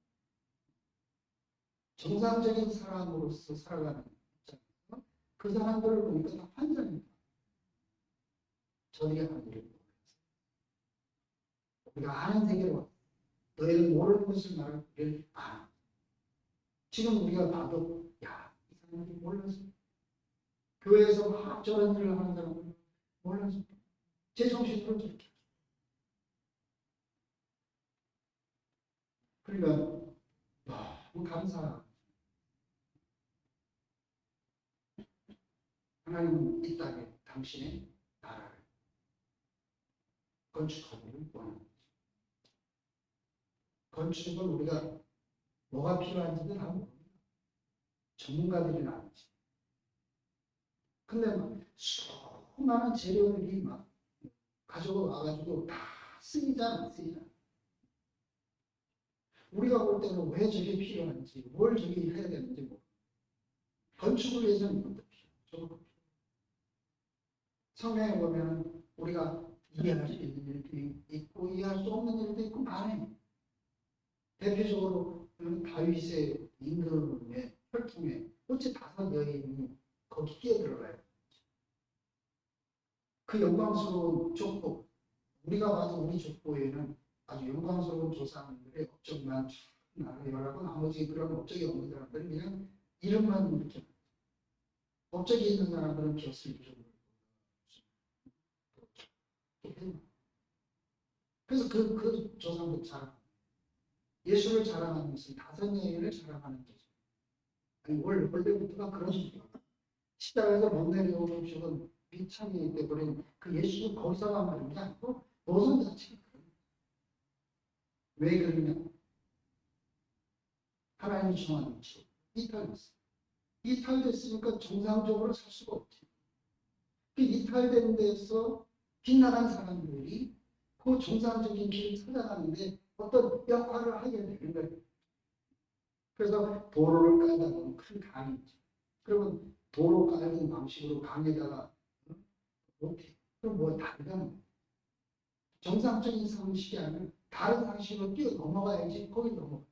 정상적인 사람으로서 살아가는 입장에서 그 사람들을 보니까 다 환자입니다. 저들이 하는 일을 몰랐어. 우리가 아는 세계로 왔어. 너희는 모르는 것을 말할 우리를 아는. 지금 우리가 봐도 야, 이 사람들이 몰라서 교회에서 막 저런 일을 하는 사람은 몰라서 제 정신으로 저렇게. 그러니까 너무 감사. 하나님은 이 땅에 당신의 나라를 건축하기를 원합니다. 건축은 우리가 뭐가 필요한지는 다 모릅니다. 전문가들이 나오지. 근데 막 수많은 재료들이 막 가지고 와가지고 다 쓰이잖아. 우리가 볼 때는 왜 저게 필요한지, 뭘 저게 해야 되는지 뭐. 건축을 위해서는 이것도 필요해. 저것도 필요해. 성경에 보면 우리가 이해할 수 있는 일도 있고 이해할 수 없는 일도 있고 많아요. 대표적으로 다윗의 임금의 혈통에 어째 5 여인이 거기 끼어들어가요. 그 영광스러운 족보, 우리가 봐도 우리 족보에는 아주 영광스러운 조상들의 업적만 나열하고 나머지 그런 업적이 없는 사람들은 그냥 이름만 이렇게 업적이 있는 사람들은 기었을 정도로. 그래서 그 조상들 자랑, 예수를 자랑하는 것은 다섯 여인을 자랑하는 거죠. 아니, 원래부터가 그런 십자가에서 못 내려오는 죽은 비참이 되버린 그 예수를 거기서만 그런 게 아니고 모든 자체가 그런 거예요. 왜 그러냐? 하나님이 정한 위치 이탈됐어. 이탈됐으니까 정상적으로 살 수가 없지. 그 이탈된 데서 빗나간 사람들이 그 정상적인 길을 찾아가는데 어떤 역할을 하게 되는 거예요. 그래서 도로를 깔다 보면 큰 강이 있죠. 그러면 도로 깔는 방식으로 강에다가 못해. 그럼 뭐 다르다는 정상적인 상식이 아니라 다른 상식으로 뛰어 넘어가야지 거기 넘어가.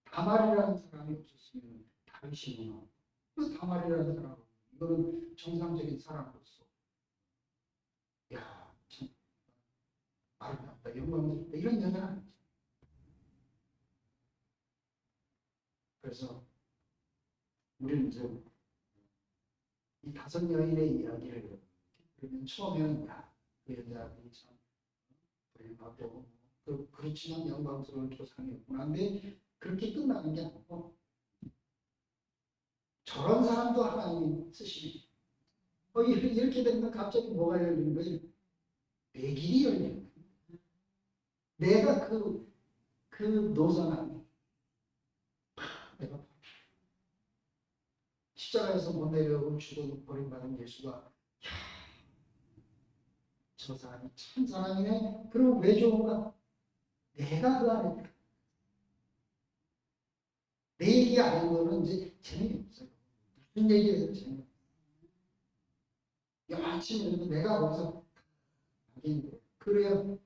다말이라는 사람이 없었으면 다윗이 나와. 그 다말이라는 사람 이거는 정상적인 사람으로서 야, 참 아름답다, 영광스럽다 이런 여자는 아니죠. 그래서 우리는 이제 이 다섯 여인의 이야기를 그러면 처음에는 그 여자들이 참 불행하고 그렇지만 영광스러운 조상이었구나. 근데 그렇게 끝나는 게 아니고 저런 사람도 하나님이 쓰시니 이렇게 되면 갑자기 뭐가 열리는 거예요? 내 길이 열리는 거예요. 내가 그 노선 안에 내가 십자가에서 못 내려오고 죽어 버림받은 예수가 저 사람이 참 사람이네. 그럼 왜 좋은가? 내가 그 안에 내 얘기 아닌 거는 이제 재미없어요. 무슨 얘기해도 재미없어요. 아침에 내가 거기서 그래야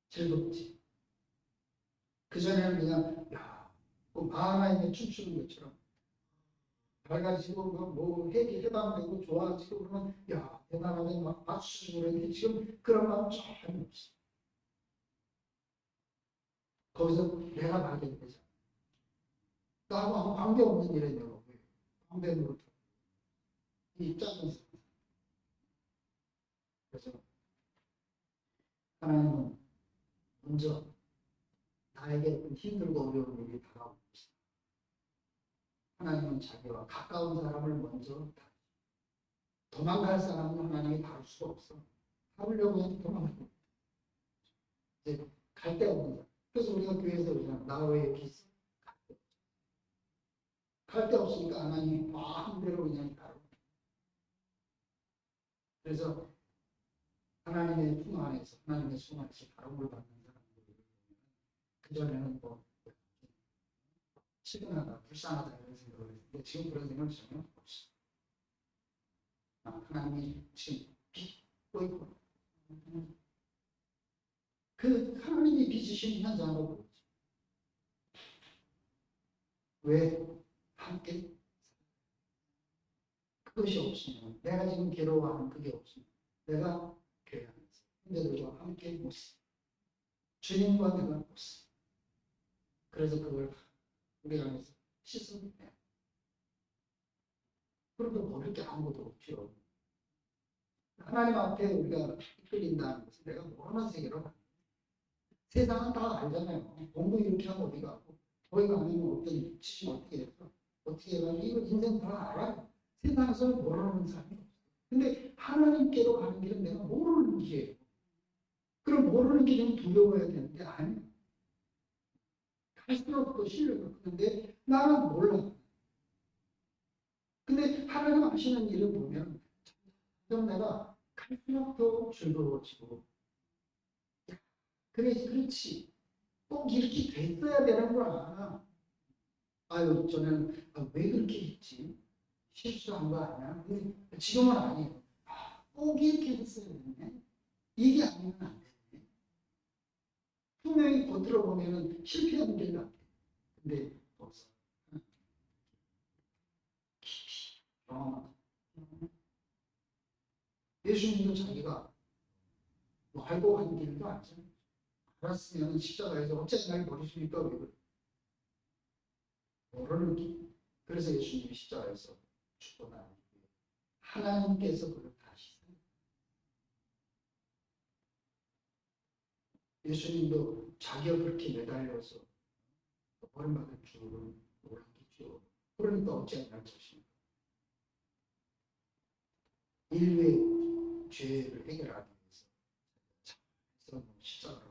즐겁지. 그전에는 그냥 그 마하나임에 춤추는 것처럼 밝아지고 뭐 해방되고 좋아지고 그러면 대단하네 막 박수 치고 그러는데 지금 그런 마음 전혀 없어. 거기서 내가 발견되잖아. 나하고 아무 관계없는 일에 내가 왜 관계로부터 이 입장에서 그래서 하나님은 먼저 나에게 힘들고 어려운 일이 다가오고 있어. 하나님은 자기와 가까운 사람을 먼저 도망갈 사람은 하나님이 다룰 수가 없어. 잡으려고 해도 도망가고 이제 갈 데 없는 거야. 그래서 우리가 교회에서 그러잖아. 나 왜 기스? 갈 데 없으니까 하나님이 마음대로 그냥 다루고. 그래서 하나님의 품 안에서 하나님의 손 안에서 다rum을 받는 사람들을 그전에는 뭐 치근하다, 불쌍하다 이런 생각을 했는데 지금 그런 생각은 전혀 없어. 하나님이 지금 빚고 있고 그 하나님이 빚으신 현장으로 보이죠. 왜? 함께 그것이 없으면 내가 지금 괴로워하는 그게 없으면 내가 교회 안에서 형제들과 함께 못 써. 주님과 내가 못 써. 그래서 그걸 우리 안에서 씻어내요. 그리고 모를 게 아무것도 없죠. 하나님 앞에 우리가 이끌린다는 것은 내가 모르는 세계로 가. 세상은 다 알잖아요. 공부 이렇게 하면 어디 가고 거기 가면 어떤 지금 어떻게 해서 어떻게 해가지고 이거 인생 다 알아요. 세상에서는 모르는 사람이 없어요. 근데 하나님께로 가는 길은 내가 모르는 길이에요. 그럼 모르는 길은 두려워해야 되는데 아니에요. 갈수록 더 신뢰가 크는데 나는 몰라. 근데 하나님 아시는 일을 보면 좀 내가 갈수록 더 즐거워지고 그래 그렇지 꼭 이렇게 됐어야 되는구나. 아유 저는 왜 그렇게 했지? 실수한 거 아니야? 근데 지금은 아니에요. 꼭 이렇게 했어야 되네. 이게 아니면 안 되네. 분명히 겉으로 보면은 실패한 길 같아. 근데 벌써 깊이. 예수님도 자기가 뭐 활동하는 길도 아니잖아요. 알았으면 십자가에서 어째 날 버리십니까? 왜 그래? 모르는 길. 그래서 예수님이 십자가에서 죽고 난 뒤에 하나님께서 그를 다시 예수님도 자기가 그렇게 매달려서 버림받을 줄은 몰랐겠죠. 그러니까 어찌 날 것입니까? 인류의 죄를 해결하기 위해서 십자가를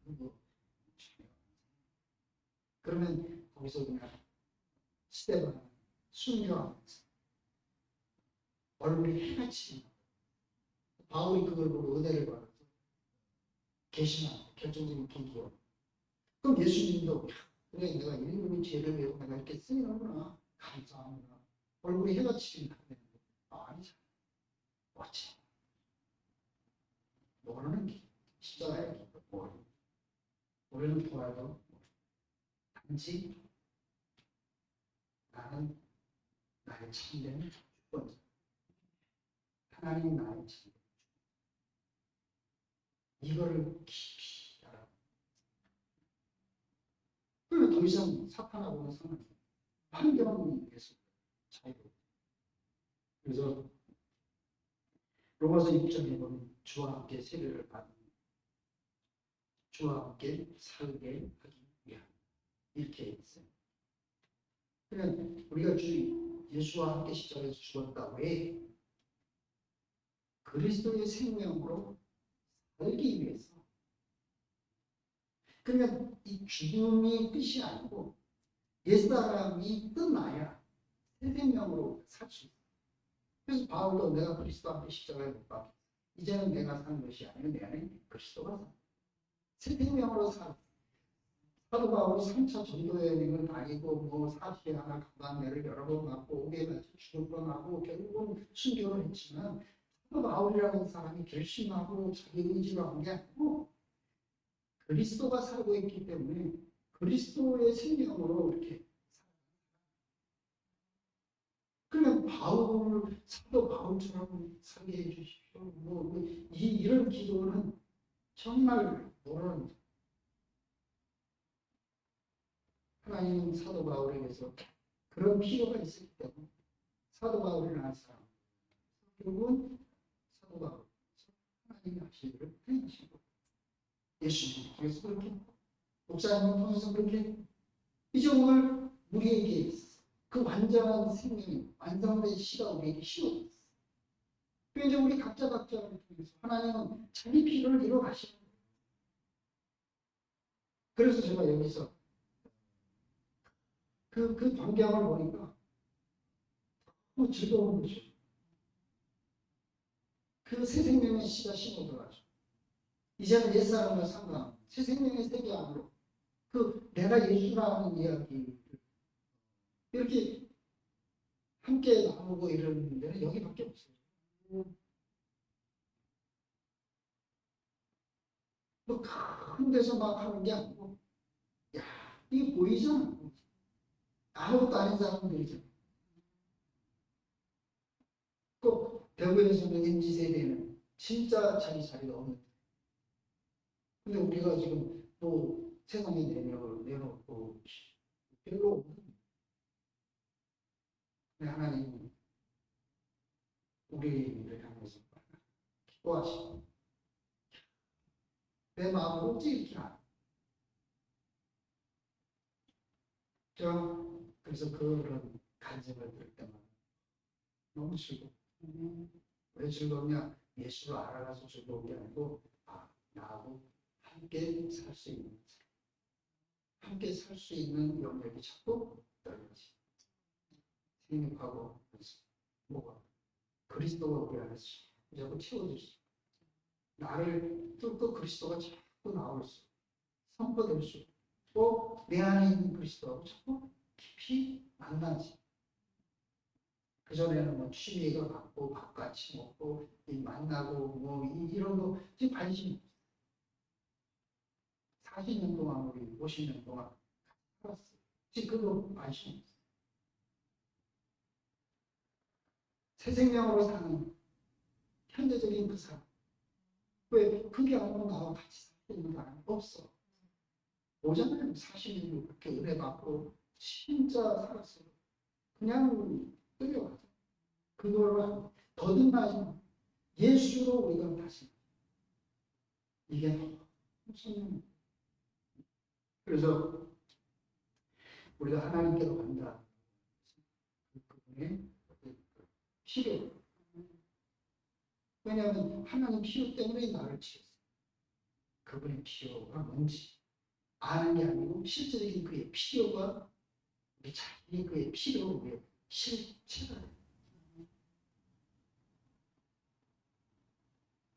한다는 그러면 거기서 그냥 스테반 순교하면서 얼굴이 해같이 바울이 그걸 보고 은혜를 받아서 계시나 결정적인 계기요. 그럼 예수님도 그래 내가 인류의 죄를 위해 내가 이렇게 쓰이는구나 감사합니다. 얼굴이 해같이 빛나는데 아니잖아. 어째 모르는 게 십자가에 모르는 우리는 보아도 단지 나는 나의 참된 주권자 하나님 나의 참된 이거를 깊이 알아. 그러면 더 이상 사탄하고는 상관없어요. 환경은 계속 차이가. 그래서 로마서 6장에 보면 주와 함께 세례를 받는 주와 함께 살게 하기 위한 이렇게 있어요. 그러면 우리가 주 예수와 함께 십자가에서 죽었다. 왜? 그리스도의 생명으로 살기 위해서. 그러면 이 죽음이 끝이 아니고 옛사람이 끝나야 새 생명으로 살 수 있어요. 그래서 바울도 내가 그리스도와 함께 십자가에 못 박혀 이제는 내가 사는 것이 아니고 내 안에 그리스도가 사. 새 생명으로 살. 사도 바울이 3차 전도 여행을 다니고 뭐 사시에 하나 강간매를 여러 번 맞고 옥에 맞춰 죽을 뻔하고 결국은 순교를 했지만 사도 바울이라는 사람이 결심하고 자기 의지로 한 게 아니고 그리스도가 살고 있기 때문에 그리스도의 생명으로 이렇게 그러면 바울 사도 바울처럼 살게 해주십시오. 이런 기도는 정말 모르는 하나님은 사도 바울에게서 그런 필요가 있었기 때문에 사도 바울이라는 사람 결국은 사도 바울 하나님이 하시기를 행하시고 예수님 통해서 그렇게 목사님 통해서 그렇게 이제 오늘 우리에게 그 완전한 생명이 완성된 시가 우리에게 시어졌어. 이제 우리 각자를 통해서 하나님은 자기 필요를 이루어 가시는 거예요. 그래서 제가 여기서 그 광경을 보니까 너무 즐거운 거죠. 그 새 생명의 씨가 심어들어가죠. 이제는 옛사람과 상관, 새 생명의 세계 안으로 그 내가 예수라는 이야기를 이렇게 함께 나누고 이러는 데는 여기밖에 없어요. 뭐 큰 데서 막 하는 게 아니고, 야, 이게 보이잖아. 아무것도 아닌 사람들이잖아. 꼭 대구에서는 MZ 세대는 진짜 자기 자리가 없는. 근데 우리가 지금 또 세상에 내놓고 별로 없는. 하나님 우리를 향해서 기뻐하시고 내 마음을 어찌 이렇게 알아? 그래서 그런 간증을 들을 때마다 너무 즐거워. 왜 즐겁냐? 예수를 알아가서 즐거운 게 아니고 나하고 함께 살 수 있는 함께 살 수 있는 영역이 자꾸 넓어지 생육하고 뭐가 그리스도가 우리 안에서 자꾸 채워질 수 나를 뚫고 그리스도가 자꾸 나올 수 선포될 수 또 내 안에 있는 그리스도하고 자꾸 깊이 만나지. 그전에는 뭐 취미가 갖고 밥 같이 먹고 만나고 뭐 이런 거 지금 관심이 없어. 40년 동안 우리 50년 동안 살았어. 지금 그거 관심 없어. 새 생명으로 사는 현대적인 그 삶. 왜 그게 아니고 나와 같이 살고 사람이 없어. 오잖아요. 40년 그렇게 은혜 받고 진짜 살았어요. 그냥 끌려가죠. 그거를 거듭나지 마. 예수로 우리가 다시 이게 무슨 그래서 우리가 하나님께로 간다. 그분의 필요. 왜냐하면 하나님 필요 때문에 나를 지었어요. 그분의 필요가 뭔지 아는 게 아니고 실제적인 그의 필요가 우리 자신이 그의 필요를 실체가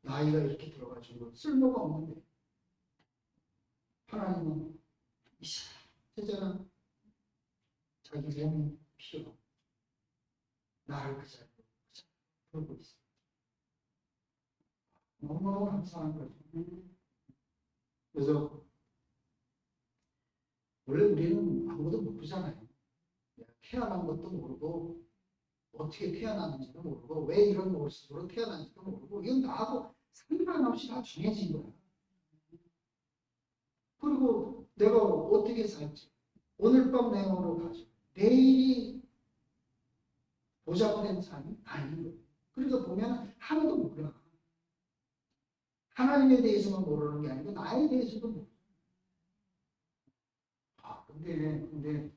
나이가 이렇게 들어가지고 쓸모가 없는데 하나님은 이 제자는 자기 몸이 필요 나를 그 자리로 부르고 있어. 너무너무 감사한 거죠. 그래서 원래 우리는 아무것도 모르잖아요. 태어난 것도 모르고 어떻게 태어났는지도 모르고 왜 이런 모습으로 태어났는지도 모르고 이건 나하고 상관없이 다 정해진 거야. 그리고 내가 어떻게 살지 오늘 밤 내용으로 가죠. 내일이 보장된 삶이 아닌 거예요. 그러니까 보면 하나도 몰라. 하나님에 대해서만 모르는 게 아니고 나에 대해서도 모르. 근데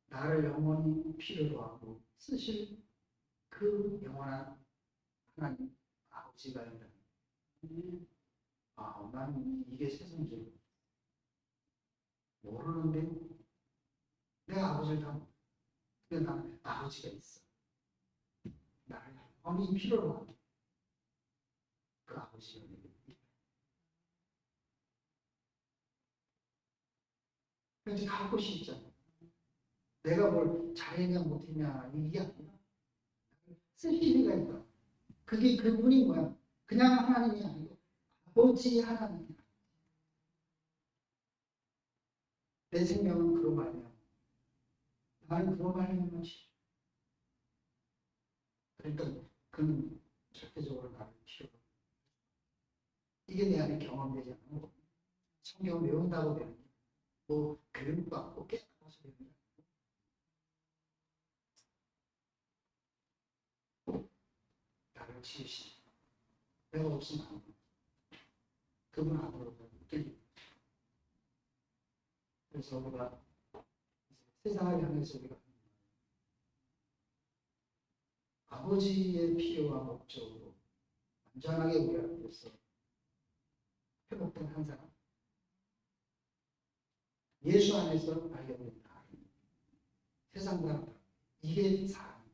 나를 영원히 필요로 하고 쓰실 그 영원한 하나님 아버지가 있다. 나는 이게 세상적으로 모르는데 내가 아버지를 다 모르. 근데 나는 아버지가 있어. 나를 영원히 필요로 하고 그 아버지가 있다. 그래서 갖고 싶잖아. 내가 뭘 잘했냐 못했냐 이게 아니라 쓸 필요가 있다. 그게 그분이 뭐야? 그냥 하나님이 아니고 아버지 하나님이야. 내 생명은 그런 말이야. 나는 그런 말이면 그러니까 그는 절대적으로 나를 필요로. 이게 내 안에 경험되지 않고 성경 외운다고 되는 게 뭐 교육받고 깨달아서 되는 게 나를 지으시. 내가 없으면 안 돼. 그분 안으로 끌리. 그래서 우리가 세상을 향해서 우리가 아버지의 필요와 목적으로 완전하게 우리 앞에서 회복된 한 사람. 예수 안에서 발견된다. 세상과 이게 사람.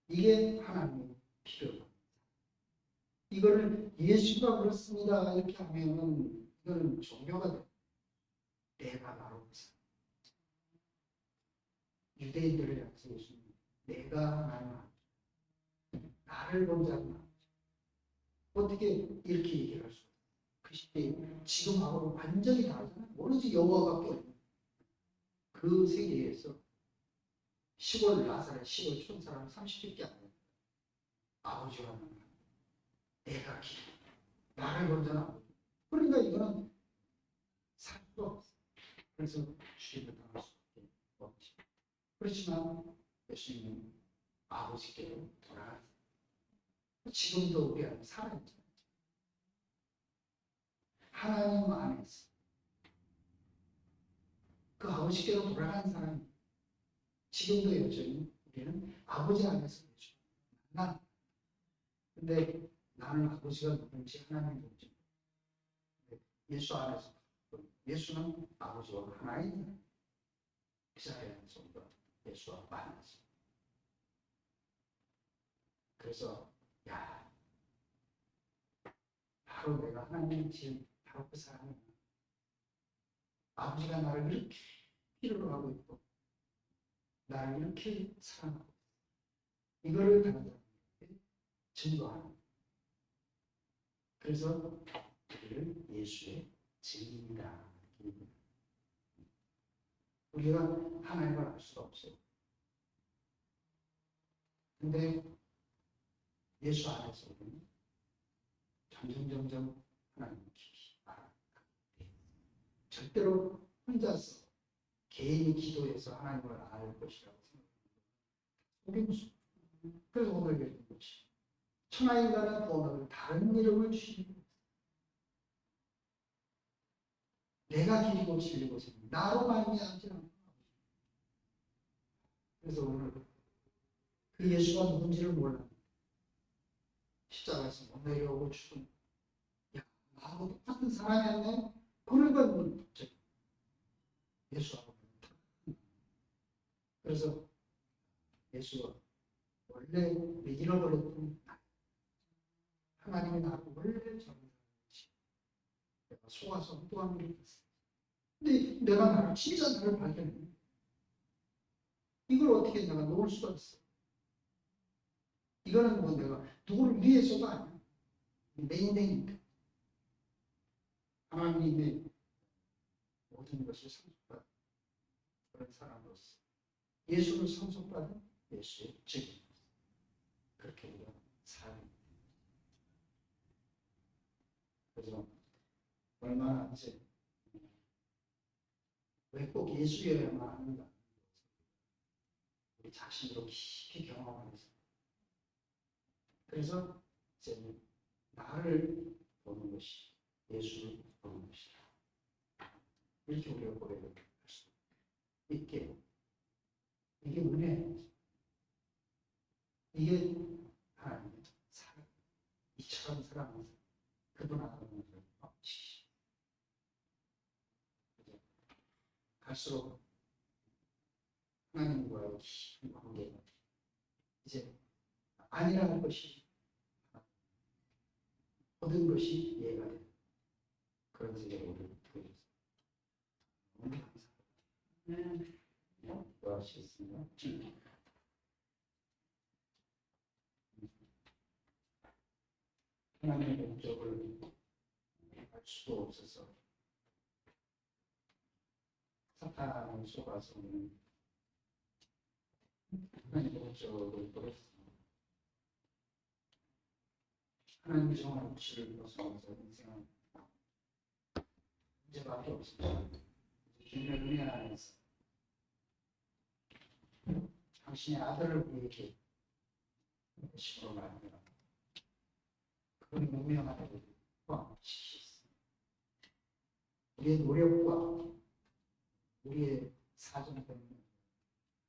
이게 하나님의 필요다. 이거를 예수가 그렇습니다. 이렇게 하면은 이거는 종교가 돼. 내가 바로 유대인들을 향해서 예수님, 내가 나를 본 자구나. 어떻게 이렇게 얘기할 수? 그 시대에 지금하고는 완전히 다르잖아요. 오로지 여호와밖에 없는 그 세계에서 시골 나사렛 시골 촌 사람 30밖에 안 돼요. 아버지와 내가 길 나를 본 자는 아버지. 그러니까 이거는 살 수 없어. 그래서 주님을 당할 수밖에 없지. 그렇지만 예수님은 아버지께로 돌아가세요. 지금도 우리 안에 살아있잖아요. 하나님 안에서 그 아버지께로 돌아간 사람이 지금도 여전히 우리는 아버지 안에서 만나. 근데 나는 아버지가 누군지 하나님 누군지 예수 안에서 예수는 아버지와 하나인 그 자리에서 우리가 예수와 만났어. 그래서 바로 내가 하나님 지은 바로 그 사람이야. 아버지가 나를 이렇게 필요로 하고 있고 나를 이렇게 사랑하고 이거를 다른 사람에게 증거하는. 그래서 우리를 예수의 증인이다. 우리가 하나님을 알 수가 없어요. 근데 예수 안에서 우리는 점점 하나님을 깊이 알아가게 돼요. 절대로 혼자서 개인이 기도해서 하나님을 알 것이라고 생각합니다. 그래서 오늘 읽은 것이 천하인간은 오늘 다른 이름을 주시고 내가 길이고 진리고 생명 나로 말미암지 않고 그래서 오늘 그 예수가 누군지를 몰라 십자가에서 못 내려오고 죽은 야 나하고 똑같은 사람이었네 그런 건 예수하고 그래서 예수가 원래 잃어버렸던 하나님이 나하고 원래 저를 내가 속아서 또한 일이 있었어. 근데 내가 나를 진짜 나를 발견해. 이걸 어떻게 내가 놓을 수가 있어? 이거는 뭐 내가 누구를 위해서가 아니야. 내 인생인데 하나님의 모든 것을 상속받은 그런 사람으로서 예수를 상속받은 예수의 증인 그렇게 우리가 살아갑니다. 그래서 얼마나 이제 왜 꼭 예수여야만 하는가 우리 자신으로 깊이 경험하면서 그래서 이제 나를 보는 것이 예수를 보는 것이다. 이렇게 우리가 고백을 할 수 있게 이게 은혜예요. 이게 하나님의 사랑 이처럼 사랑하면서 그분 앞에서 지키시 갈수록 하나님과의 깊은 관계가 이제 아니라는 것이 모든 것이 이해가 되는 그런 세계를 우리가 보여줘서 너무 감사합니다. 수고하셨습니다. 하나님의 목적을 알 수도 없어서 사탄을 속아서 하나님의 목적을 버렸습니다. 하나님의 정한 목적을 벗어나서 인생은 문제밖에 없습니다. 주님의 은혜 안에서 당신의 아들을 우리에게 심으로 말합니다. 그분이 무명하다고 포함시키셨습니다. 우리의 노력과 우리의 사정 때문에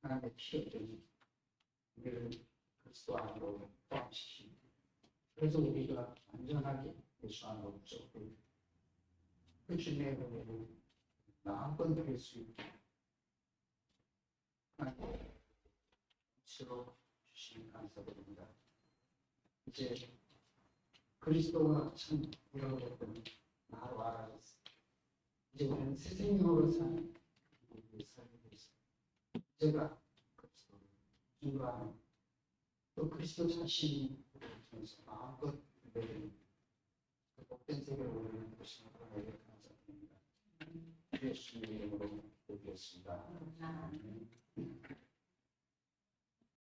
하나님의 피로 때문에 우리를 그리스도 안으로 포함시킵니다. 그래서 우리가 완전하게 예수 안으로 쫓고 그 주님의 은혜를 마음껏 누릴 수 있게 하나님의 치로 주시니 감사드립니다. 이제 그리스도가 참 잃어버렸던 나로 알아졌어. 이제 우리는 새 생명으로 사는 우리의 삶이 되었습니다. 이제가 그리스도를 증거하는 또 그리스도 자신이 우리를 통해서 마음껏 누리는 그 복된 세계를 우리는 보시는 하나님께 감사드립니다. 예수님의 이름으로 기도드렸습니다.